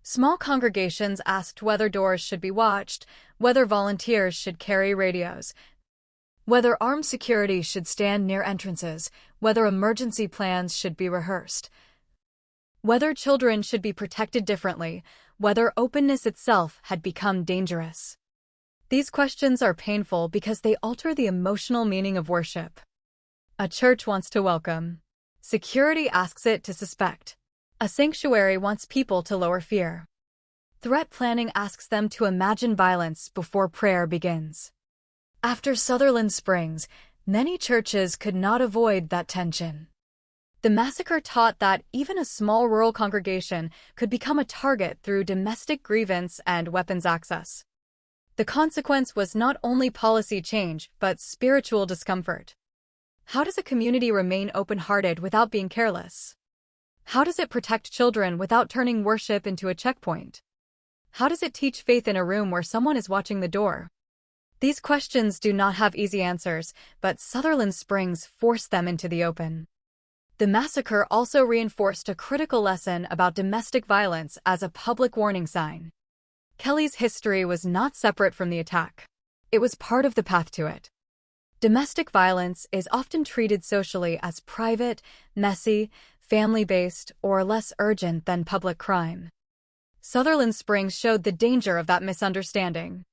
Small congregations asked whether doors should be watched, whether volunteers should carry radios, whether armed security should stand near entrances, whether emergency plans should be rehearsed, whether children should be protected differently, whether openness itself had become dangerous. These questions are painful because they alter the emotional meaning of worship. A church wants to welcome. Security asks it to suspect. A sanctuary wants people to lower fear. Threat planning asks them to imagine violence before prayer begins. After Sutherland Springs, many churches could not avoid that tension. The massacre taught that even a small rural congregation could become a target through domestic grievance and weapons access. The consequence was not only policy change, but spiritual discomfort. How does a community remain open-hearted without being careless? How does it protect children without turning worship into a checkpoint? How does it teach faith in a room where someone is watching the door? These questions do not have easy answers, but Sutherland Springs forced them into the open. The massacre also reinforced a critical lesson about domestic violence as a public warning sign. Kelly's history was not separate from the attack. It was part of the path to it. Domestic violence is often treated socially as private, messy, family-based, or less urgent than public crime. Sutherland Springs showed the danger of that misunderstanding.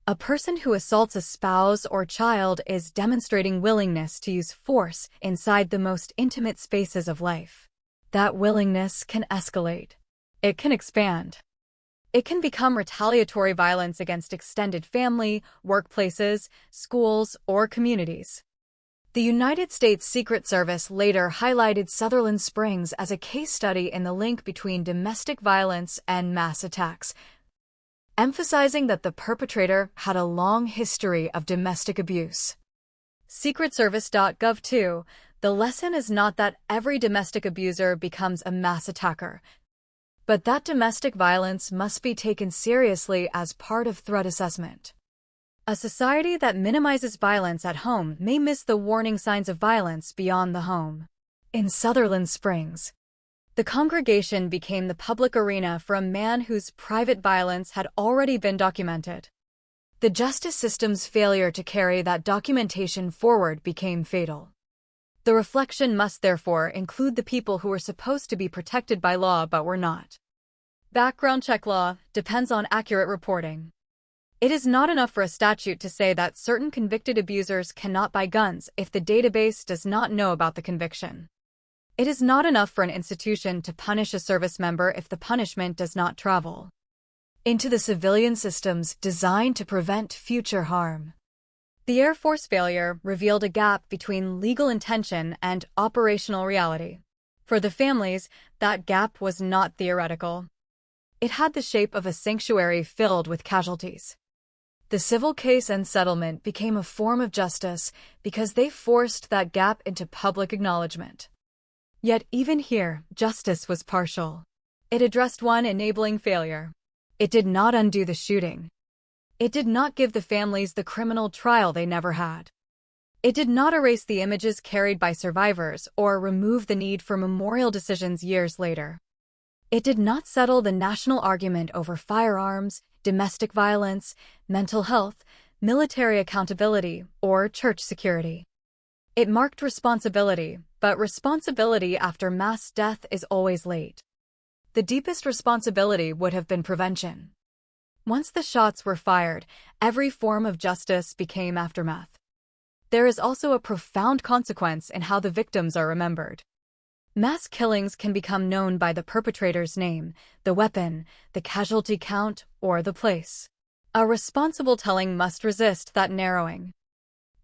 A person who assaults a spouse or child is demonstrating willingness to use force inside the most intimate spaces of life. That willingness can escalate. It can expand. It can become retaliatory violence against extended family, workplaces, schools, or communities. The United States Secret Service later highlighted Sutherland Springs as a case study in the link between domestic violence and mass attacks, emphasizing that the perpetrator had a long history of domestic abuse. SecretService.gov too, the lesson is not that every domestic abuser becomes a mass attacker, but that domestic violence must be taken seriously as part of threat assessment. A society that minimizes violence at home may miss the warning signs of violence beyond the home. In Sutherland Springs, the congregation became the public arena for a man whose private violence had already been documented. The justice system's failure to carry that documentation forward became fatal. The reflection must therefore include the people who were supposed to be protected by law but were not. Background check law depends on accurate reporting. It is not enough for a statute to say that certain convicted abusers cannot buy guns if the database does not know about the conviction. It is not enough for an institution to punish a service member if the punishment does not travel into the civilian systems designed to prevent future harm. The Air Force failure revealed a gap between legal intention and operational reality. For the families, that gap was not theoretical. It had the shape of a sanctuary filled with casualties. The civil case and settlement became a form of justice because they forced that gap into public acknowledgement. Yet even here, justice was partial. It addressed one enabling failure. It did not undo the shooting. It did not give the families the criminal trial they never had. It did not erase the images carried by survivors or remove the need for memorial decisions years later. It did not settle the national argument over firearms, domestic violence, mental health, military accountability, or church security. It marked responsibility, but responsibility after mass death is always late. The deepest responsibility would have been prevention. Once the shots were fired, every form of justice became aftermath. There is also a profound consequence in how the victims are remembered. Mass killings can become known by the perpetrator's name, the weapon, the casualty count, or the place. A responsible telling must resist that narrowing.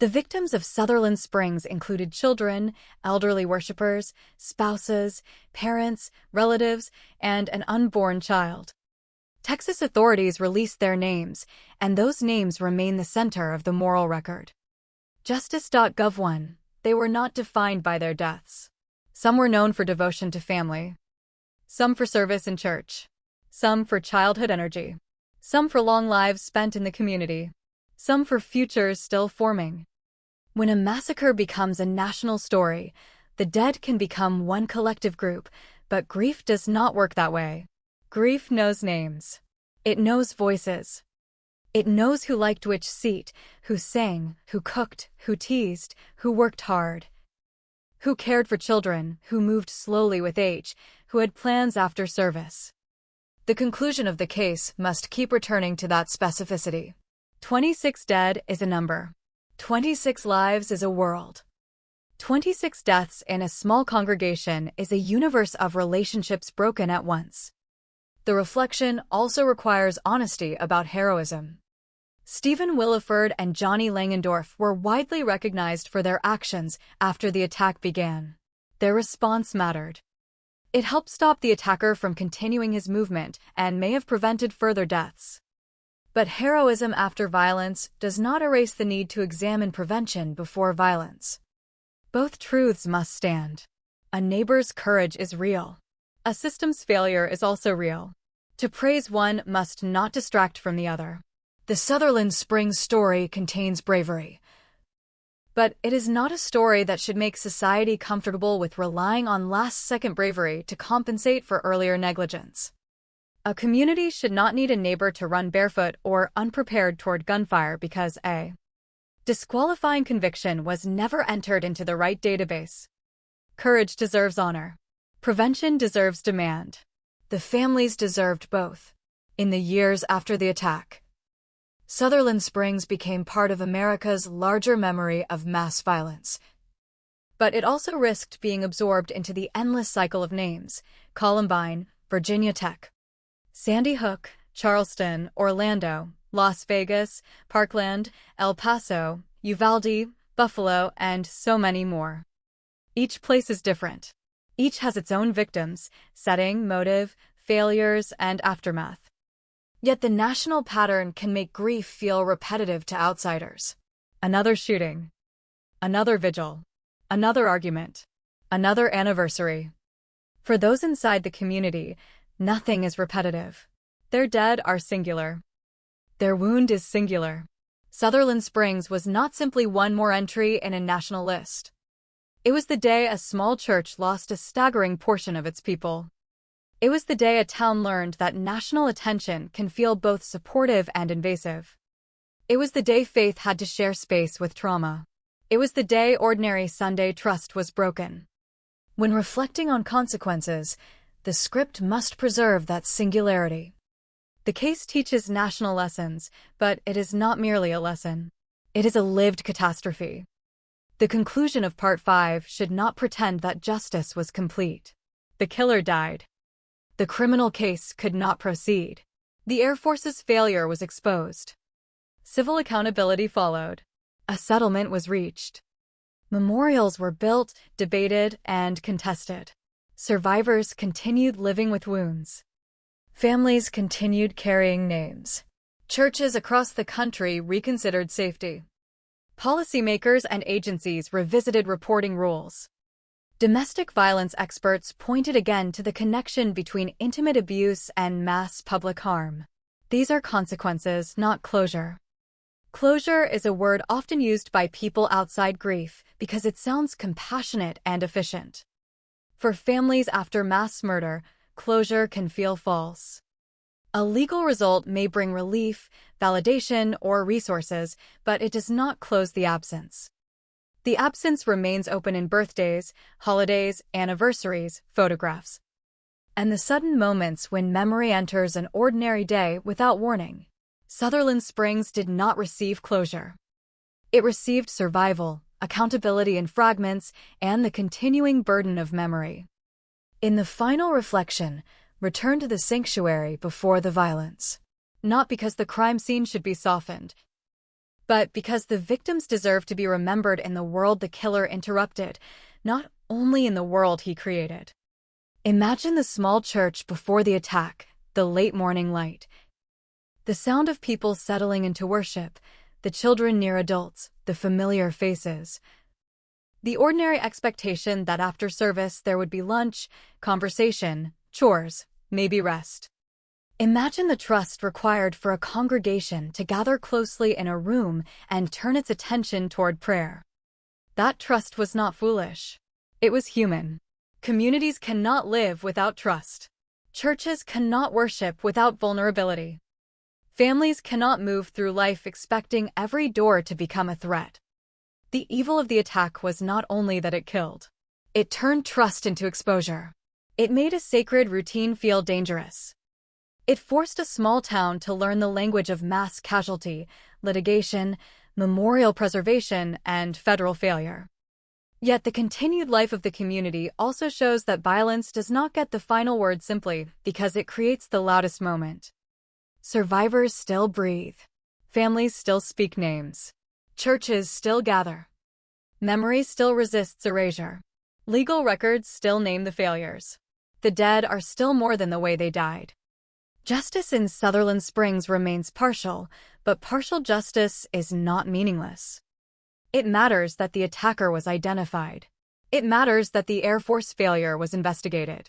The victims of Sutherland Springs included children, elderly worshippers, spouses, parents, relatives, and an unborn child. Texas authorities released their names, and those names remain the center of the moral record. Justice.gov 1. They were not defined by their deaths. Some were known for devotion to family. Some for service in church. Some for childhood energy. Some for long lives spent in the community. Some for futures still forming. When a massacre becomes a national story, the dead can become one collective group, but grief does not work that way. Grief knows names. It knows voices. It knows who liked which seat, who sang, who cooked, who teased, who worked hard. Who cared for children, who moved slowly with age, who had plans after service. The conclusion of the case must keep returning to that specificity. 26 dead is a number. 26 lives is a world. 26 deaths in a small congregation is a universe of relationships broken at once. The reflection also requires honesty about heroism. Stephen Williford and Johnny Langendorf were widely recognized for their actions after the attack began. Their response mattered. It helped stop the attacker from continuing his movement and may have prevented further deaths. But heroism after violence does not erase the need to examine prevention before violence. Both truths must stand. A neighbor's courage is real. A system's failure is also real. To praise one must not distract from the other. The Sutherland Springs story contains bravery. But it is not a story that should make society comfortable with relying on last-second bravery to compensate for earlier negligence. A community should not need a neighbor to run barefoot or unprepared toward gunfire because a disqualifying conviction was never entered into the right database. Courage deserves honor. Prevention deserves demand. The families deserved both. In the years after the attack, Sutherland Springs became part of America's larger memory of mass violence. But it also risked being absorbed into the endless cycle of names: Columbine, Virginia Tech, Sandy Hook, Charleston, Orlando, Las Vegas, Parkland, El Paso, Uvalde, Buffalo, and so many more. Each place is different. Each has its own victims, setting, motive, failures, and aftermath. Yet the national pattern can make grief feel repetitive to outsiders. Another shooting. Another vigil. Another argument. Another anniversary. For those inside the community, nothing is repetitive. Their dead are singular. Their wound is singular. Sutherland Springs was not simply one more entry in a national list. It was the day a small church lost a staggering portion of its people. It was the day a town learned that national attention can feel both supportive and invasive. It was the day faith had to share space with trauma. It was the day ordinary Sunday trust was broken. When reflecting on consequences, the script must preserve that singularity. The case teaches national lessons, but it is not merely a lesson. It is a lived catastrophe. The conclusion of Part 5 should not pretend that justice was complete. The killer died. The criminal case could not proceed. The Air Force's failure was exposed. Civil accountability followed. A settlement was reached. Memorials were built, debated, and contested. Survivors continued living with wounds. Families continued carrying names. Churches across the country reconsidered safety. Policymakers and agencies revisited reporting rules. Domestic violence experts pointed again to the connection between intimate abuse and mass public harm. These are consequences, not closure. Closure is a word often used by people outside grief because it sounds compassionate and efficient. For families after mass murder, closure can feel false. A legal result may bring relief, validation, or resources, but it does not close the absence. The absence remains open in birthdays, holidays, anniversaries, photographs, and the sudden moments when memory enters an ordinary day without warning. Sutherland Springs did not receive closure. It received survival, accountability in fragments, and the continuing burden of memory. In the final reflection, return to the sanctuary before the violence. Not because the crime scene should be softened, but because the victims deserve to be remembered in the world the killer interrupted, not only in the world he created. Imagine the small church before the attack, the late morning light, the sound of people settling into worship, the children near adults, the familiar faces. The ordinary expectation that after service there would be lunch, conversation, chores, maybe rest. Imagine the trust required for a congregation to gather closely in a room and turn its attention toward prayer. That trust was not foolish. It was human. Communities cannot live without trust. Churches cannot worship without vulnerability. Families cannot move through life expecting every door to become a threat. The evil of the attack was not only that it killed. It turned trust into exposure. It made a sacred routine feel dangerous. It forced a small town to learn the language of mass casualty, litigation, memorial preservation, and federal failure. Yet the continued life of the community also shows that violence does not get the final word simply because it creates the loudest moment. Survivors still breathe. Families still speak names. Churches still gather. Memory still resists erasure. Legal records still name the failures. The dead are still more than the way they died. Justice in Sutherland Springs remains partial, but partial justice is not meaningless. It matters that the attacker was identified. It matters that the Air Force failure was investigated.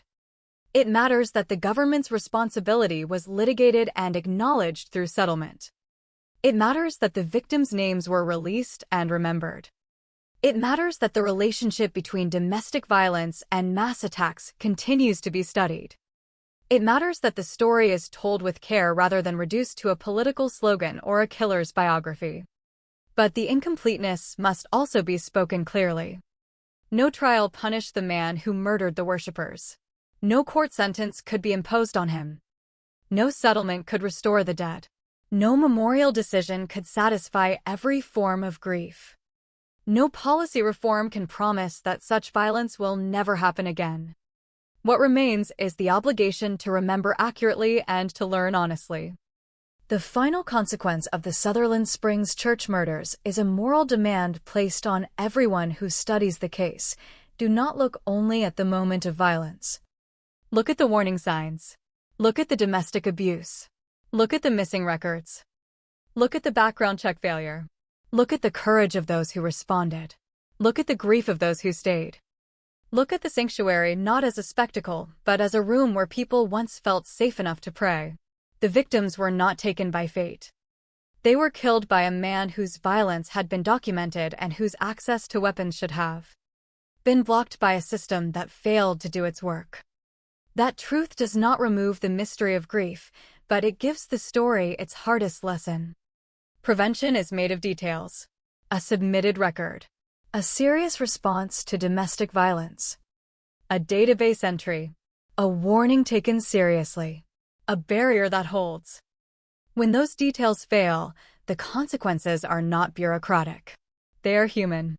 It matters that the government's responsibility was litigated and acknowledged through settlement. It matters that the victims' names were released and remembered. It matters that the relationship between domestic violence and mass attacks continues to be studied. It matters that the story is told with care rather than reduced to a political slogan or a killer's biography. But the incompleteness must also be spoken clearly. No trial punished the man who murdered the worshippers. No court sentence could be imposed on him. No settlement could restore the dead. No memorial decision could satisfy every form of grief. No policy reform can promise that such violence will never happen again. What remains is the obligation to remember accurately and to learn honestly. The final consequence of the Sutherland Springs church murders is a moral demand placed on everyone who studies the case. Do not look only at the moment of violence. Look at the warning signs. Look at the domestic abuse. Look at the missing records. Look at the background check failure. Look at the courage of those who responded. Look at the grief of those who stayed. Look at the sanctuary not as a spectacle, but as a room where people once felt safe enough to pray. The victims were not taken by fate. They were killed by a man whose violence had been documented and whose access to weapons should have been blocked by a system that failed to do its work. That truth does not remove the mystery of grief, but it gives the story its hardest lesson. Prevention is made of details. A submitted record. A serious response to domestic violence. A database entry. A warning taken seriously. A barrier that holds. When those details fail, the consequences are not bureaucratic. They are human.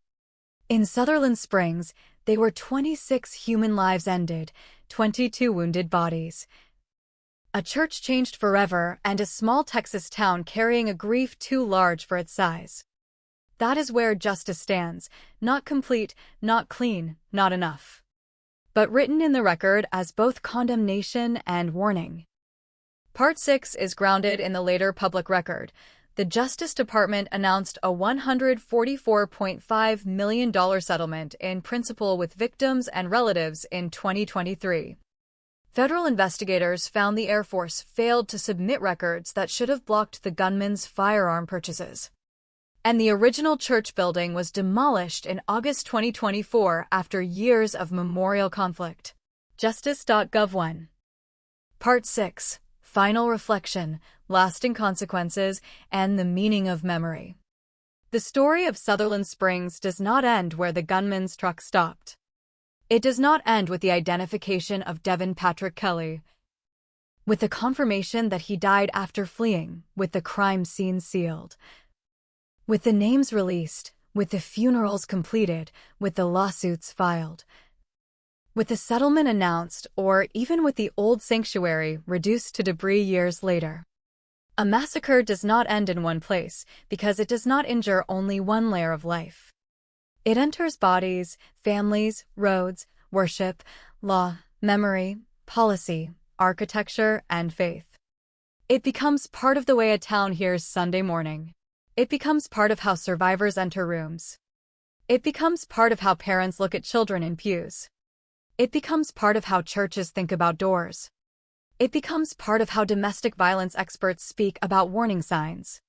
In Sutherland Springs, they were 26 human lives ended, 22 wounded bodies. A church changed forever, and a small Texas town carrying a grief too large for its size. That is where justice stands, not complete, not clean, not enough. but written in the record as both condemnation and warning. Part 6 is grounded in the later public record. The Justice Department announced a $144.5 million settlement in principle with victims and relatives in 2023. Federal investigators found the Air Force failed to submit records that should have blocked the gunman's firearm purchases. And the original church building was demolished in August 2024 after years of memorial conflict. Justice.gov 1. Part 6. Final Reflection, Lasting Consequences, and the Meaning of Memory. The story of Sutherland Springs does not end where the gunman's truck stopped. It does not end with the identification of Devin Patrick Kelly, with the confirmation that he died after fleeing, with the crime scene sealed, with the names released, with the funerals completed, with the lawsuits filed, with the settlement announced, or even with the old sanctuary reduced to debris years later. A massacre does not end in one place because it does not injure only one layer of life. It enters bodies, families, roads, worship, law, memory, policy, architecture, and faith. It becomes part of the way a town hears Sunday morning. It becomes part of how survivors enter rooms. It becomes part of how parents look at children in pews. It becomes part of how churches think about doors. It becomes part of how domestic violence experts speak about warning signs.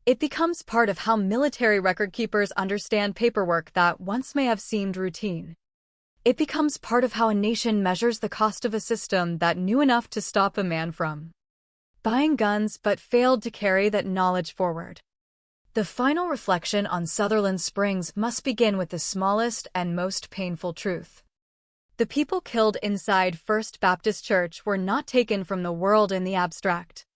It becomes part of how military record keepers understand paperwork that once may have seemed routine. It becomes part of how a nation measures the cost of a system that knew enough to stop a man from buying guns but failed to carry that knowledge forward. The final reflection on Sutherland Springs must begin with the smallest and most painful truth. The people killed inside First Baptist Church were not taken from the world in the abstract.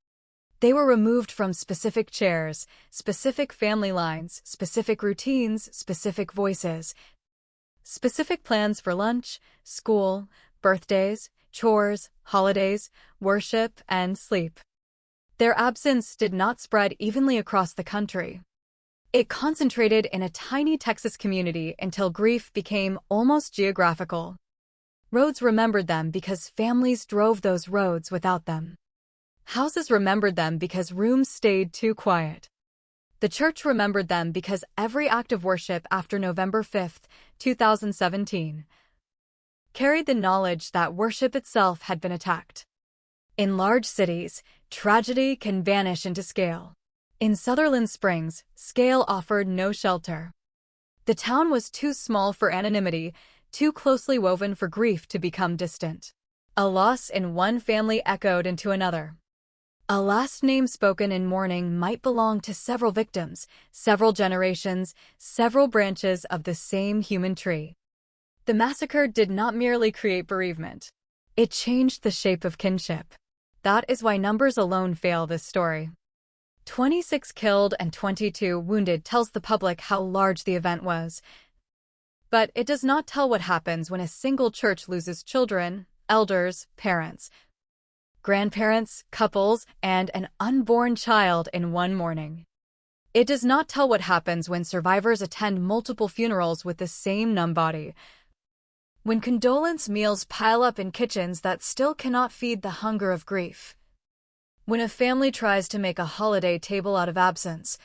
They were removed from specific chairs, specific family lines, specific routines, specific voices, specific plans for lunch, school, birthdays, chores, holidays, worship, and sleep. Their absence did not spread evenly across the country. It concentrated in a tiny Texas community until grief became almost geographical. Roads remembered them because families drove those roads without them. Houses remembered them because rooms stayed too quiet. The church remembered them because every act of worship after November 5, 2017, carried the knowledge that worship itself had been attacked. In large cities, tragedy can vanish into scale. In Sutherland Springs, scale offered no shelter. The town was too small for anonymity, too closely woven for grief to become distant. A loss in one family echoed into another. A last name spoken in mourning might belong to several victims, several generations, several branches of the same human tree. The massacre did not merely create bereavement. It changed the shape of kinship. That is why numbers alone fail this story. 26 killed and 22 wounded tells the public how large the event was. But it does not tell what happens when a single church loses children, elders, parents, grandparents, couples, and an unborn child in one morning. It does not tell what happens when survivors attend multiple funerals with the same numb body, when condolence meals pile up in kitchens that still cannot feed the hunger of grief, when a family tries to make a holiday table out of absence,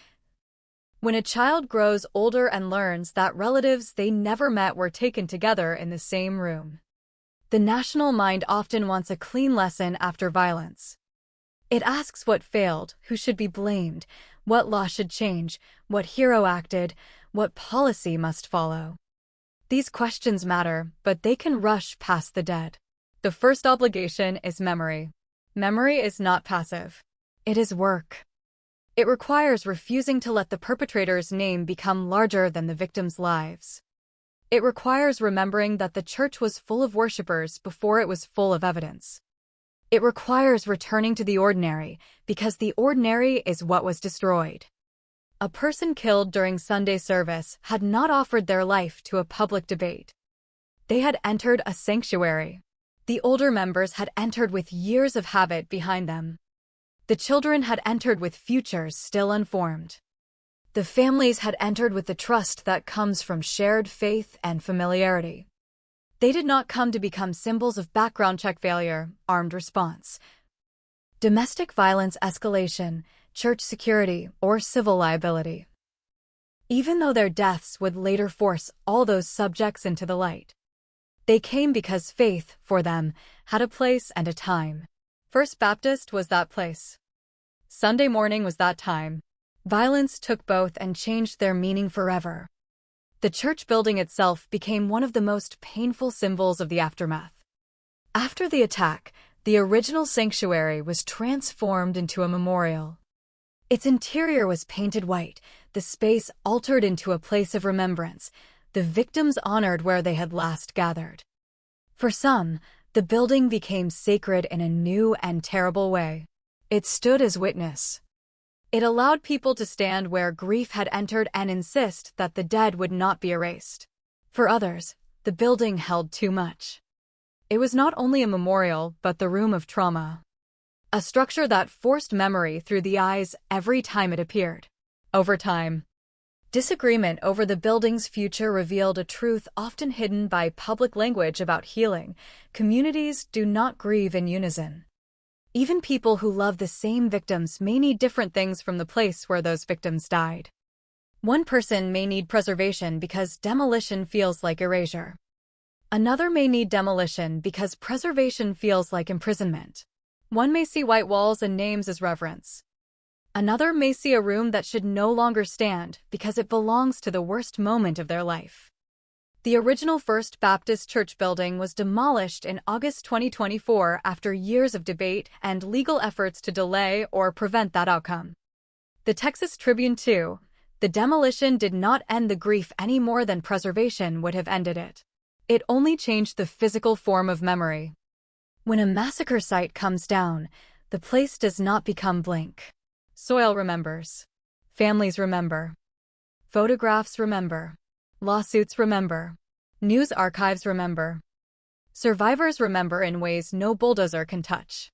when a child grows older and learns that relatives they never met were taken together in the same room. The national mind often wants a clean lesson after violence. It asks what failed, who should be blamed, what law should change, what hero acted, what policy must follow. These questions matter, but they can rush past the dead. The first obligation is memory. Memory is not passive. It is work. It requires refusing to let the perpetrator's name become larger than the victims' lives. It requires remembering that the church was full of worshipers before it was full of evidence. It requires returning to the ordinary, because the ordinary is what was destroyed. A person killed during Sunday service had not offered their life to a public debate. They had entered a sanctuary. The older members had entered with years of habit behind them. The children had entered with futures still unformed. The families had entered with the trust that comes from shared faith and familiarity. They did not come to become symbols of background check failure, armed response, domestic violence escalation, church security, or civil liability. Even though their deaths would later force all those subjects into the light, they came because faith, for them, had a place and a time. First Baptist was that place. Sunday morning was that time. Violence took both and changed their meaning forever. The church building itself became one of the most painful symbols of the aftermath. After the attack, the original sanctuary was transformed into a memorial. Its interior was painted white, the space altered into a place of remembrance, the victims honored where they had last gathered. For some, the building became sacred in a new and terrible way. It stood as witness. It allowed people to stand where grief had entered and insist that the dead would not be erased. For others, the building held too much. It was not only a memorial, but the room of trauma. A structure that forced memory through the eyes every time it appeared. Over time, disagreement over the building's future revealed a truth often hidden by public language about healing. Communities do not grieve in unison. Even people who love the same victims may need different things from the place where those victims died. One person may need preservation because demolition feels like erasure. Another may need demolition because preservation feels like imprisonment. One may see white walls and names as reverence. Another may see a room that should no longer stand because it belongs to the worst moment of their life. The original First Baptist Church building was demolished in August 2024 after years of debate and legal efforts to delay or prevent that outcome. The Texas Tribune, too. The demolition did not end the grief any more than preservation would have ended it. It only changed the physical form of memory. When a massacre site comes down, the place does not become blank. Soil remembers. Families remember. Photographs remember. Lawsuits remember. News archives remember. Survivors remember in ways no bulldozer can touch.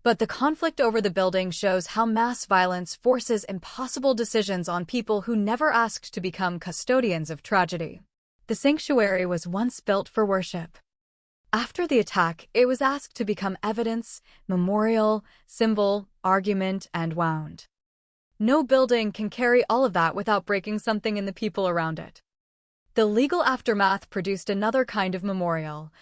But the conflict over the building shows how mass violence forces impossible decisions on people who never asked to become custodians of tragedy. The sanctuary was once built for worship. After the attack, it was asked to become evidence, memorial, symbol, argument, and wound. No building can carry all of that without breaking something in the people around it. The legal aftermath produced another kind of memorial,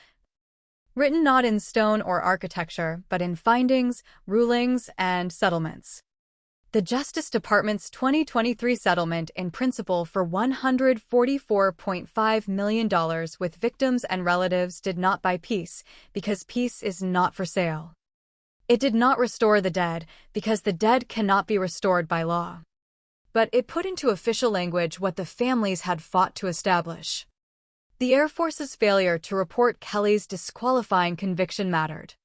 written not in stone or architecture, but in findings, rulings, and settlements. The Justice Department's 2023 settlement in principle for $144.5 million with victims and relatives did not buy peace, because peace is not for sale. It did not restore the dead, because the dead cannot be restored by law. But it put into official language what the families had fought to establish. The Air Force's failure to report Kelly's disqualifying conviction mattered.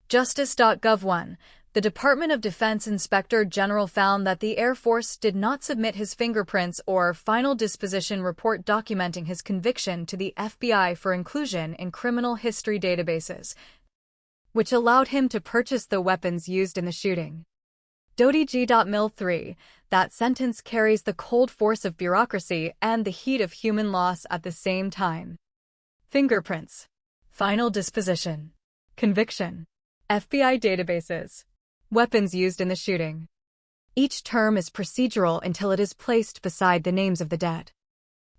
Justice.gov 1. The Department of Defense Inspector General found that the Air Force did not submit his fingerprints or final disposition report documenting his conviction to the FBI for inclusion in criminal history databases, which allowed him to purchase the weapons used in the shooting. Dodie.mil 3. That sentence carries the cold force of bureaucracy and the heat of human loss at the same time. Fingerprints. Final disposition. Conviction. FBI databases. Weapons used in the shooting. Each term is procedural until it is placed beside the names of the dead.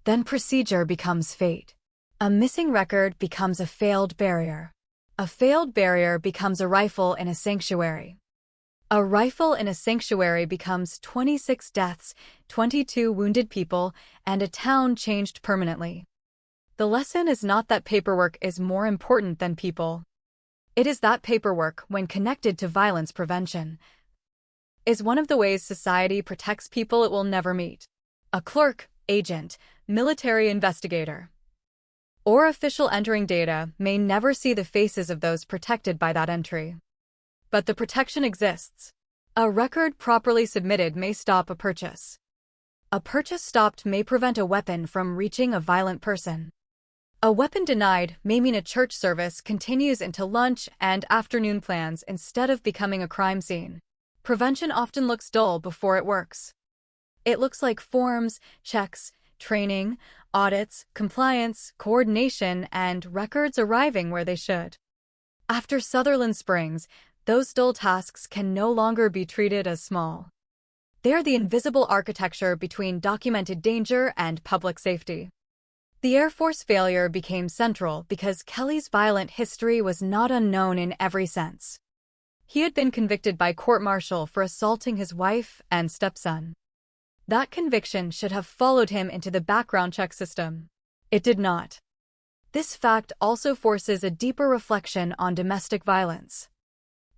Then procedure becomes fate. A missing record becomes a failed barrier. A failed barrier becomes a rifle in a sanctuary. A rifle in a sanctuary becomes 26 deaths, 22 wounded people, and a town changed permanently. The lesson is not that paperwork is more important than people. It is that paperwork, when connected to violence prevention, is one of the ways society protects people it will never meet. A clerk, agent, military investigator, or official entering data may never see the faces of those protected by that entry. But the protection exists. A record properly submitted may stop a purchase. A purchase stopped may prevent a weapon from reaching a violent person. A weapon denied may mean a church service continues into lunch and afternoon plans instead of becoming a crime scene. Prevention often looks dull before it works. It looks like forms, checks, training, audits, compliance, coordination, and records arriving where they should. After Sutherland Springs, those dull tasks can no longer be treated as small. They are the invisible architecture between documented danger and public safety. The Air Force failure became central because Kelly's violent history was not unknown in every sense. He had been convicted by court-martial for assaulting his wife and stepson. That conviction should have followed him into the background check system. It did not. This fact also forces a deeper reflection on domestic violence.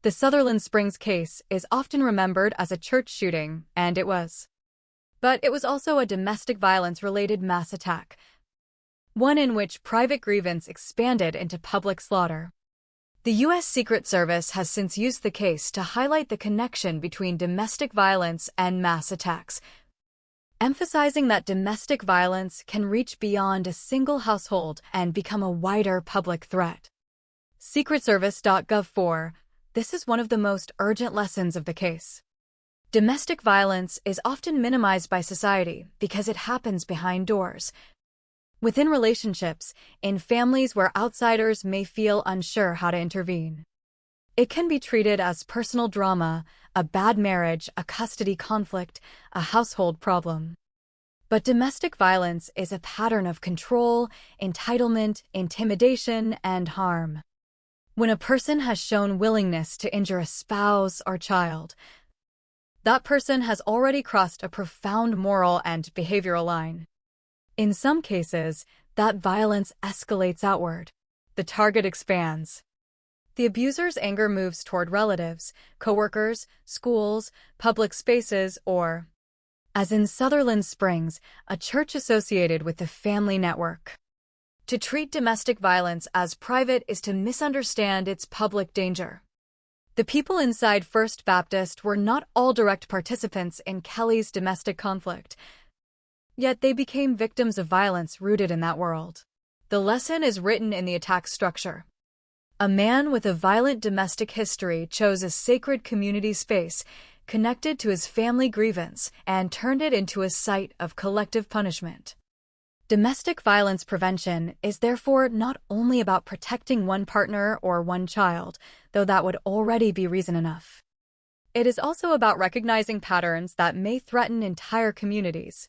The Sutherland Springs case is often remembered as a church shooting, and it was. But it was also a domestic violence-related mass attack, one in which private grievance expanded into public slaughter. The U.S. Secret Service has since used the case to highlight the connection between domestic violence and mass attacks, emphasizing that domestic violence can reach beyond a single household and become a wider public threat. SecretService.gov. This is one of the most urgent lessons of the case. Domestic violence is often minimized by society because it happens behind doors, within relationships, in families where outsiders may feel unsure how to intervene. It can be treated as personal drama, a bad marriage, a custody conflict, a household problem. But domestic violence is a pattern of control, entitlement, intimidation, and harm. When a person has shown willingness to injure a spouse or child, that person has already crossed a profound moral and behavioral line. In some cases, that violence escalates outward. The target expands. The abuser's anger moves toward relatives, coworkers, schools, public spaces, or, as in Sutherland Springs, a church associated with the family network. To treat domestic violence as private is to misunderstand its public danger. The people inside First Baptist were not all direct participants in Kelly's domestic conflict, yet they became victims of violence rooted in that world. The lesson is written in the attack structure. A man with a violent domestic history chose a sacred community space connected to his family grievance and turned it into a site of collective punishment. Domestic violence prevention is therefore not only about protecting one partner or one child, though that would already be reason enough. It is also about recognizing patterns that may threaten entire communities.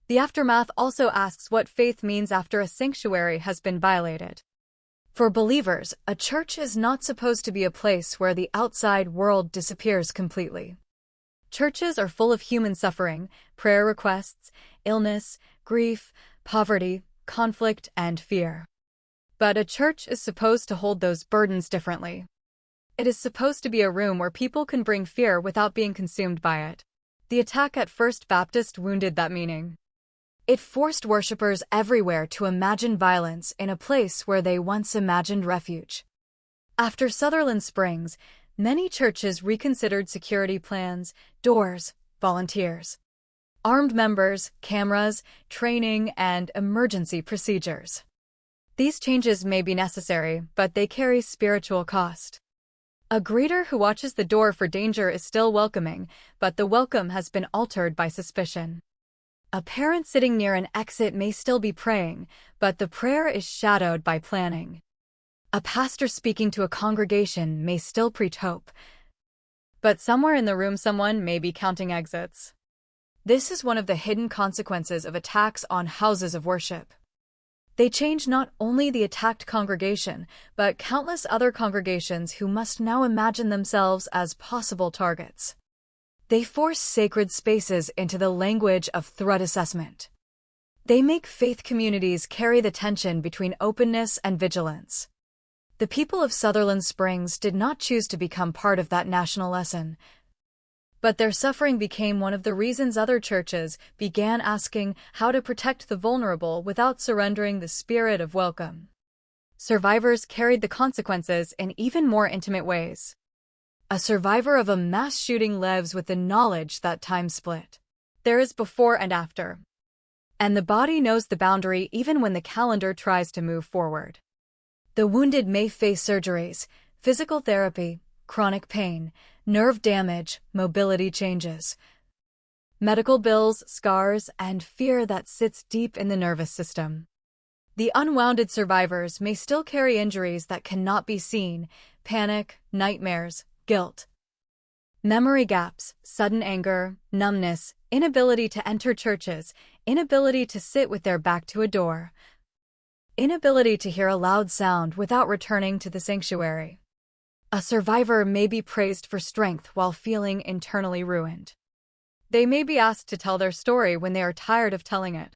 The aftermath also asks what faith means after a sanctuary has been violated. For believers, a church is not supposed to be a place where the outside world disappears completely. Churches are full of human suffering, prayer requests, illness, grief, poverty, conflict, and fear. But a church is supposed to hold those burdens differently. It is supposed to be a room where people can bring fear without being consumed by it. The attack at First Baptist wounded that meaning. It forced worshippers everywhere to imagine violence in a place where they once imagined refuge. After Sutherland Springs, many churches reconsidered security plans, doors, volunteers, armed members, cameras, training, and emergency procedures. These changes may be necessary, but they carry spiritual cost. A greeter who watches the door for danger is still welcoming, but the welcome has been altered by suspicion. A parent sitting near an exit may still be praying, but the prayer is shadowed by planning. A pastor speaking to a congregation may still preach hope, but somewhere in the room someone may be counting exits. This is one of the hidden consequences of attacks on houses of worship. They change not only the attacked congregation, but countless other congregations who must now imagine themselves as possible targets. They force sacred spaces into the language of threat assessment. They make faith communities carry the tension between openness and vigilance. The people of Sutherland Springs did not choose to become part of that national lesson, but their suffering became one of the reasons other churches began asking how to protect the vulnerable without surrendering the spirit of welcome. Survivors carried the consequences in even more intimate ways. A survivor of a mass shooting lives with the knowledge that time split. There is before and after. And the body knows the boundary even when the calendar tries to move forward. The wounded may face surgeries, physical therapy, chronic pain, nerve damage, mobility changes. medical bills, scars, and fear that sits deep in the nervous system. The unwounded survivors may still carry injuries that cannot be seen: panic, nightmares, guilt. Memory gaps, sudden anger, numbness, inability to enter churches, inability to sit with their back to a door, inability to hear a loud sound without returning to the sanctuary. A survivor may be praised for strength while feeling internally ruined. They may be asked to tell their story when they are tired of telling it.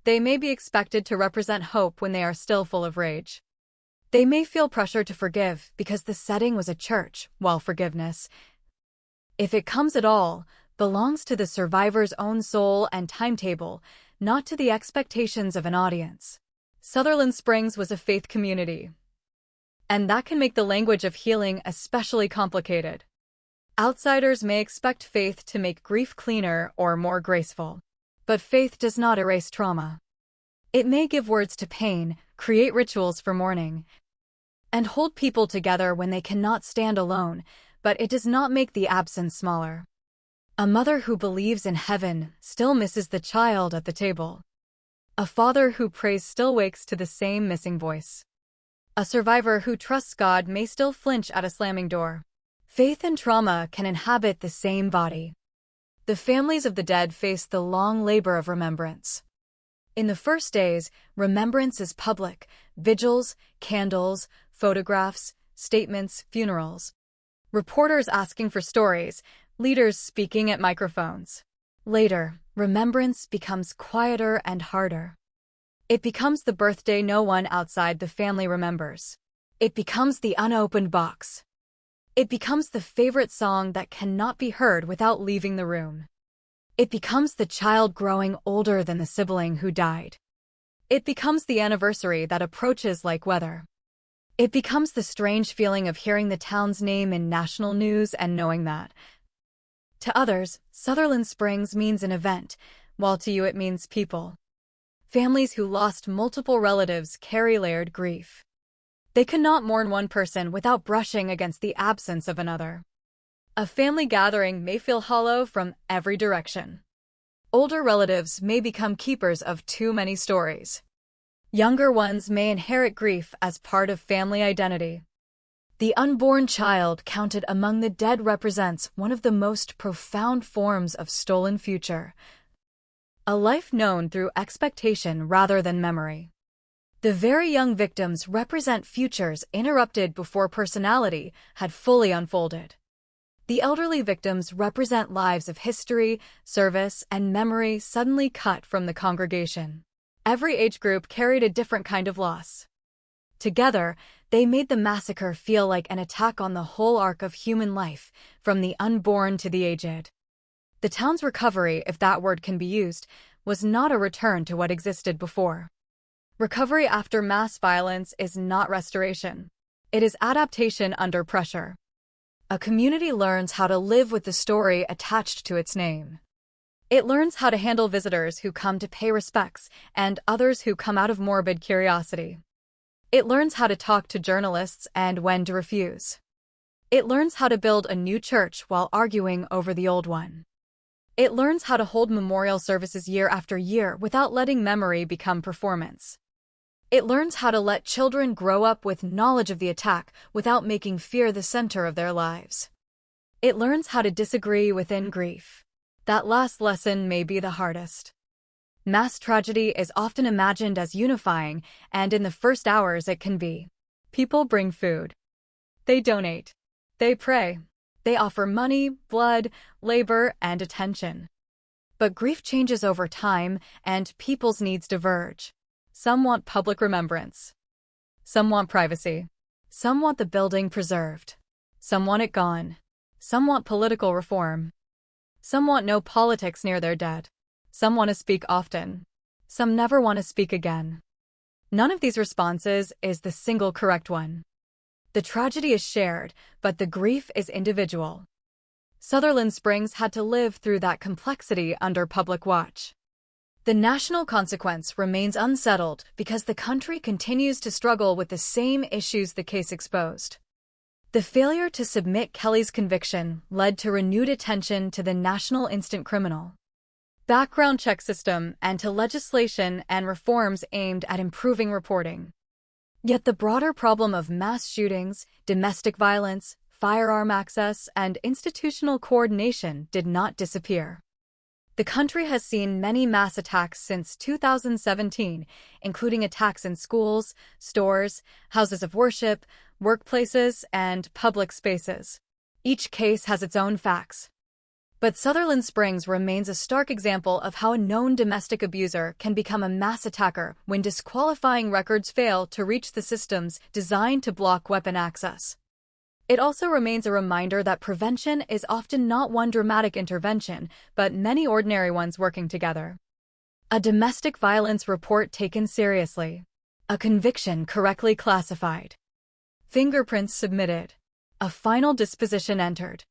They may be expected to represent hope when they are still full of rage. They may feel pressure to forgive because the setting was a church, while forgiveness, if it comes at all, belongs to the survivor's own soul and timetable, not to the expectations of an audience. Sutherland Springs was a faith community, and that can make the language of healing especially complicated. Outsiders may expect faith to make grief cleaner or more graceful, but faith does not erase trauma. It may give words to pain, create rituals for mourning, and hold people together when they cannot stand alone, but it does not make the absence smaller. A mother who believes in heaven still misses the child at the table. A father who prays still wakes to the same missing voice. A survivor who trusts God may still flinch at a slamming door. Faith and trauma can inhabit the same body. The families of the dead face the long labor of remembrance. In the first days, remembrance is public: vigils, candles, photographs, statements, funerals. Reporters asking for stories, leaders speaking at microphones. Later, remembrance becomes quieter and harder. It becomes the birthday no one outside the family remembers. It becomes the unopened box. It becomes the favorite song that cannot be heard without leaving the room. It becomes the child growing older than the sibling who died. It becomes the anniversary that approaches like weather. It becomes the strange feeling of hearing the town's name in national news and knowing that. To others, Sutherland Springs means an event, while to you it means people. Families who lost multiple relatives carry layered grief. They cannot mourn one person without brushing against the absence of another. A family gathering may feel hollow from every direction. Older relatives may become keepers of too many stories. Younger ones may inherit grief as part of family identity. The unborn child counted among the dead represents one of the most profound forms of stolen future. A life known through expectation rather than memory. The very young victims represent futures interrupted before personality had fully unfolded. The elderly victims represent lives of history, service, and memory suddenly cut from the congregation. Every age group carried a different kind of loss. Together, they made the massacre feel like an attack on the whole arc of human life, from the unborn to the aged. The town's recovery, if that word can be used, was not a return to what existed before. Recovery after mass violence is not restoration. It is adaptation under pressure. A community learns how to live with the story attached to its name. It learns how to handle visitors who come to pay respects and others who come out of morbid curiosity. It learns how to talk to journalists and when to refuse. It learns how to build a new church while arguing over the old one. It learns how to hold memorial services year after year without letting memory become performance. It learns how to let children grow up with knowledge of the attack without making fear the center of their lives. It learns how to disagree within grief. That last lesson may be the hardest. Mass tragedy is often imagined as unifying, and in the first hours it can be. People bring food. They donate. They pray. They offer money, blood, labor, and attention. But grief changes over time, and people's needs diverge. Some want public remembrance. Some want privacy. Some want the building preserved. Some want it gone. Some want political reform. Some want no politics near their dead. Some want to speak often. Some never want to speak again. None of these responses is the single correct one. The tragedy is shared, but the grief is individual. Sutherland Springs had to live through that complexity under public watch. The national consequence remains unsettled because the country continues to struggle with the same issues the case exposed. The failure to submit Kelly's conviction led to renewed attention to the national instant criminal. background check system, and to legislation and reforms aimed at improving reporting. Yet the broader problem of mass shootings, domestic violence, firearm access, and institutional coordination did not disappear. The country has seen many mass attacks since 2017, including attacks in schools, stores, houses of worship, workplaces, and public spaces. Each case has its own facts. But Sutherland Springs remains a stark example of how a known domestic abuser can become a mass attacker when disqualifying records fail to reach the systems designed to block weapon access. It also remains a reminder that prevention is often not one dramatic intervention, but many ordinary ones working together. A domestic violence report taken seriously. A conviction correctly classified. Fingerprints submitted. A final disposition entered.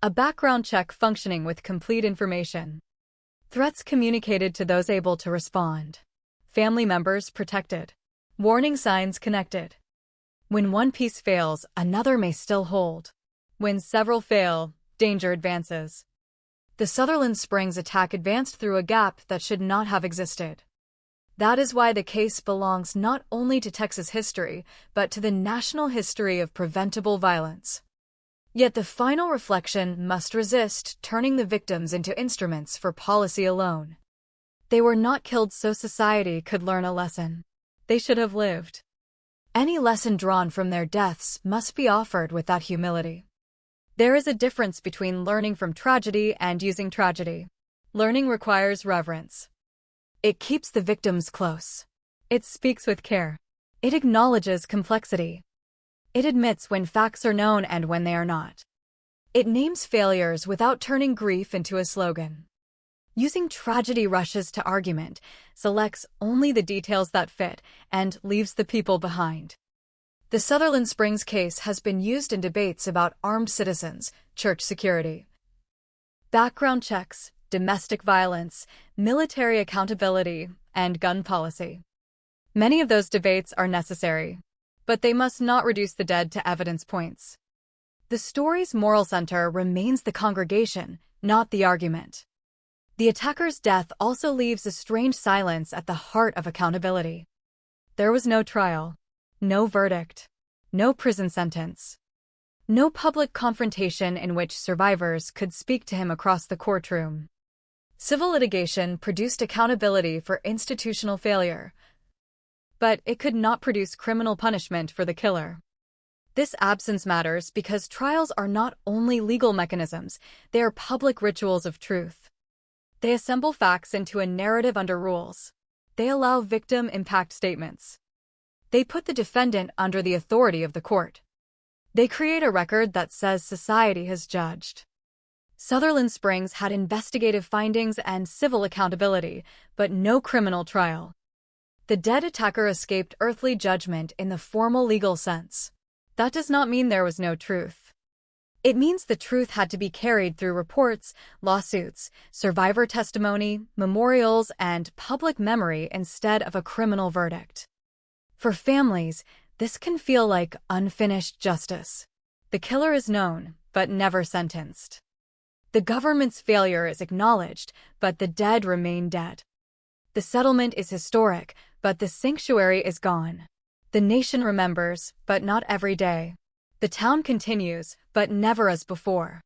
A background check functioning with complete information. Threats communicated to those able to respond. Family members protected. Warning signs connected. When one piece fails, another may still hold. When several fail, danger advances. The Sutherland Springs attack advanced through a gap that should not have existed. That is why the case belongs not only to Texas history, but to the national history of preventable violence. Yet the final reflection must resist turning the victims into instruments for policy alone. They were not killed so society could learn a lesson. They should have lived. Any lesson drawn from their deaths must be offered with that humility. There is a difference between learning from tragedy and using tragedy. Learning requires reverence. It keeps the victims close. It speaks with care. It acknowledges complexity. It admits when facts are known and when they are not. It names failures without turning grief into a slogan. Using tragedy rushes to argument, selects only the details that fit, and leaves the people behind. The Sutherland Springs case has been used in debates about armed citizens, church security, background checks, domestic violence, military accountability, and gun policy. Many of those debates are necessary, but they must not reduce the dead to evidence points. The story's moral center remains the congregation, not the argument. The attacker's death also leaves a strange silence at the heart of accountability. There was no trial, no verdict, no prison sentence, no public confrontation in which survivors could speak to him across the courtroom. Civil litigation produced accountability for institutional failure, but it could not produce criminal punishment for the killer. This absence matters because trials are not only legal mechanisms, they are public rituals of truth. They assemble facts into a narrative under rules. They allow victim impact statements. They put the defendant under the authority of the court. They create a record that says society has judged. Sutherland Springs had investigative findings and civil accountability, but no criminal trial. The dead attacker escaped earthly judgment in the formal legal sense. That does not mean there was no truth. It means the truth had to be carried through reports, lawsuits, survivor testimony, memorials, and public memory instead of a criminal verdict. For families, this can feel like unfinished justice. The killer is known, but never sentenced. The government's failure is acknowledged, but the dead remain dead. The settlement is historic, but the sanctuary is gone. The nation remembers, but not every day. The town continues, but never as before.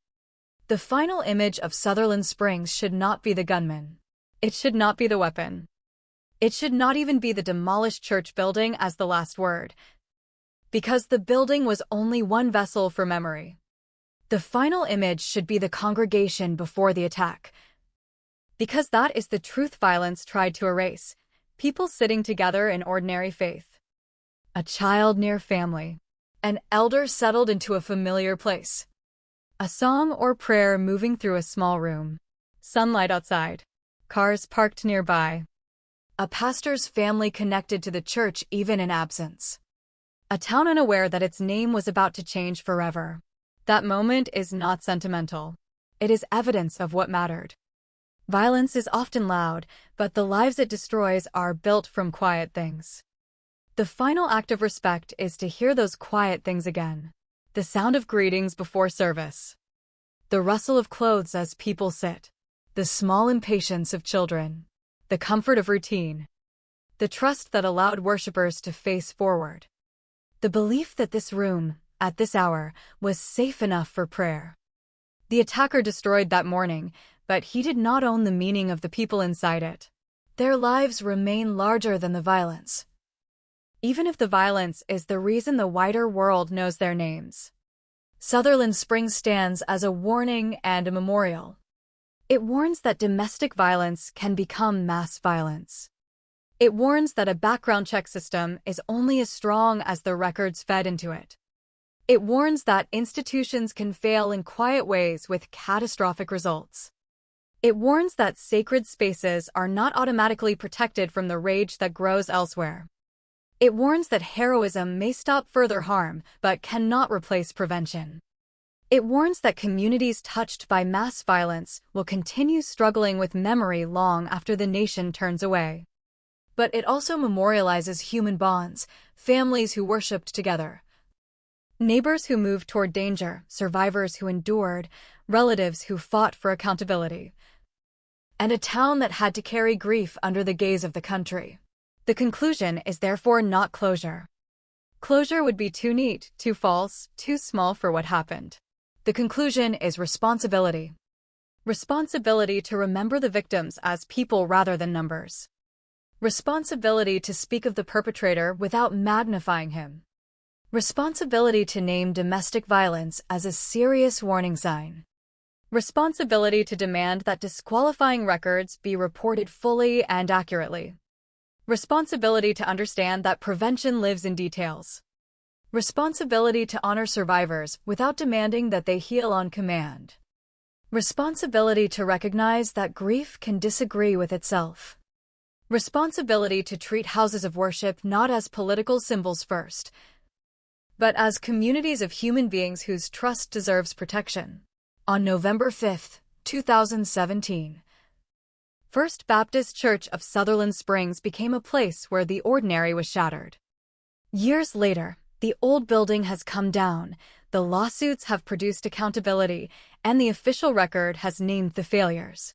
The final image of Sutherland Springs should not be the gunman. It should not be the weapon. It should not even be the demolished church building as the last word, because the building was only one vessel for memory. The final image should be the congregation before the attack, because that is the truth violence tried to erase, people sitting together in ordinary faith. A child near family. An elder settled into a familiar place. A song or prayer moving through a small room. Sunlight outside. Cars parked nearby. A pastor's family connected to the church even in absence. A town unaware that its name was about to change forever. That moment is not sentimental. It is evidence of what mattered. Violence is often loud, but the lives it destroys are built from quiet things. The final act of respect is to hear those quiet things again. The sound of greetings before service. The rustle of clothes as people sit. the small impatience of children, the comfort of routine, the trust that allowed worshippers to face forward, the belief that this room, at this hour, was safe enough for prayer. The attacker destroyed that morning, but he did not own the meaning of the people inside it. Their lives remain larger than the violence. Even if the violence is the reason the wider world knows their names. Sutherland Springs stands as a warning and a memorial. It warns that domestic violence can become mass violence. It warns that a background check system is only as strong as the records fed into it. It warns that institutions can fail in quiet ways with catastrophic results. It warns that sacred spaces are not automatically protected from the rage that grows elsewhere. It warns that heroism may stop further harm, but cannot replace prevention. It warns that communities touched by mass violence will continue struggling with memory long after the nation turns away. But it also memorializes human bonds, families who worshipped together, neighbors who moved toward danger, survivors who endured, relatives who fought for accountability, and a town that had to carry grief under the gaze of the country. The conclusion is therefore not closure. Closure would be too neat, too false, too small for what happened. The conclusion is responsibility. Responsibility to remember the victims as people rather than numbers. Responsibility to speak of the perpetrator without magnifying him. Responsibility to name domestic violence as a serious warning sign. Responsibility to demand that disqualifying records be reported fully and accurately. Responsibility to understand that prevention lives in details. Responsibility to honor survivors without demanding that they heal on command. Responsibility to recognize that grief can disagree with itself. Responsibility to treat houses of worship not as political symbols first, but as communities of human beings whose trust deserves protection. On November 5, 2017, First Baptist Church of Sutherland Springs became a place where the ordinary was shattered. Years later, the old building has come down, the lawsuits have produced accountability, and the official record has named the failures.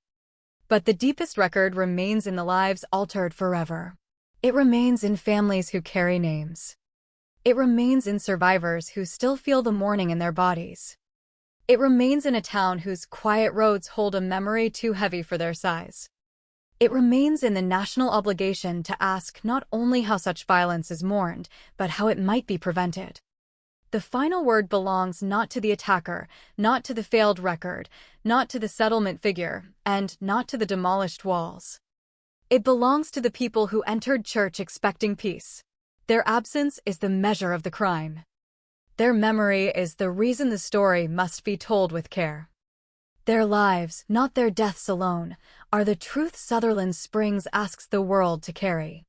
But the deepest record remains in the lives altered forever. It remains in families who carry names. It remains in survivors who still feel the mourning in their bodies. It remains in a town whose quiet roads hold a memory too heavy for their size. It remains in the national obligation to ask not only how such violence is mourned, but how it might be prevented. The final word belongs not to the attacker, not to the failed record, not to the settlement figure, and not to the demolished walls. It belongs to the people who entered church expecting peace. Their absence is the measure of the crime. Their memory is the reason the story must be told with care. Their lives, not their deaths alone, are the truth Sutherland Springs asks the world to carry.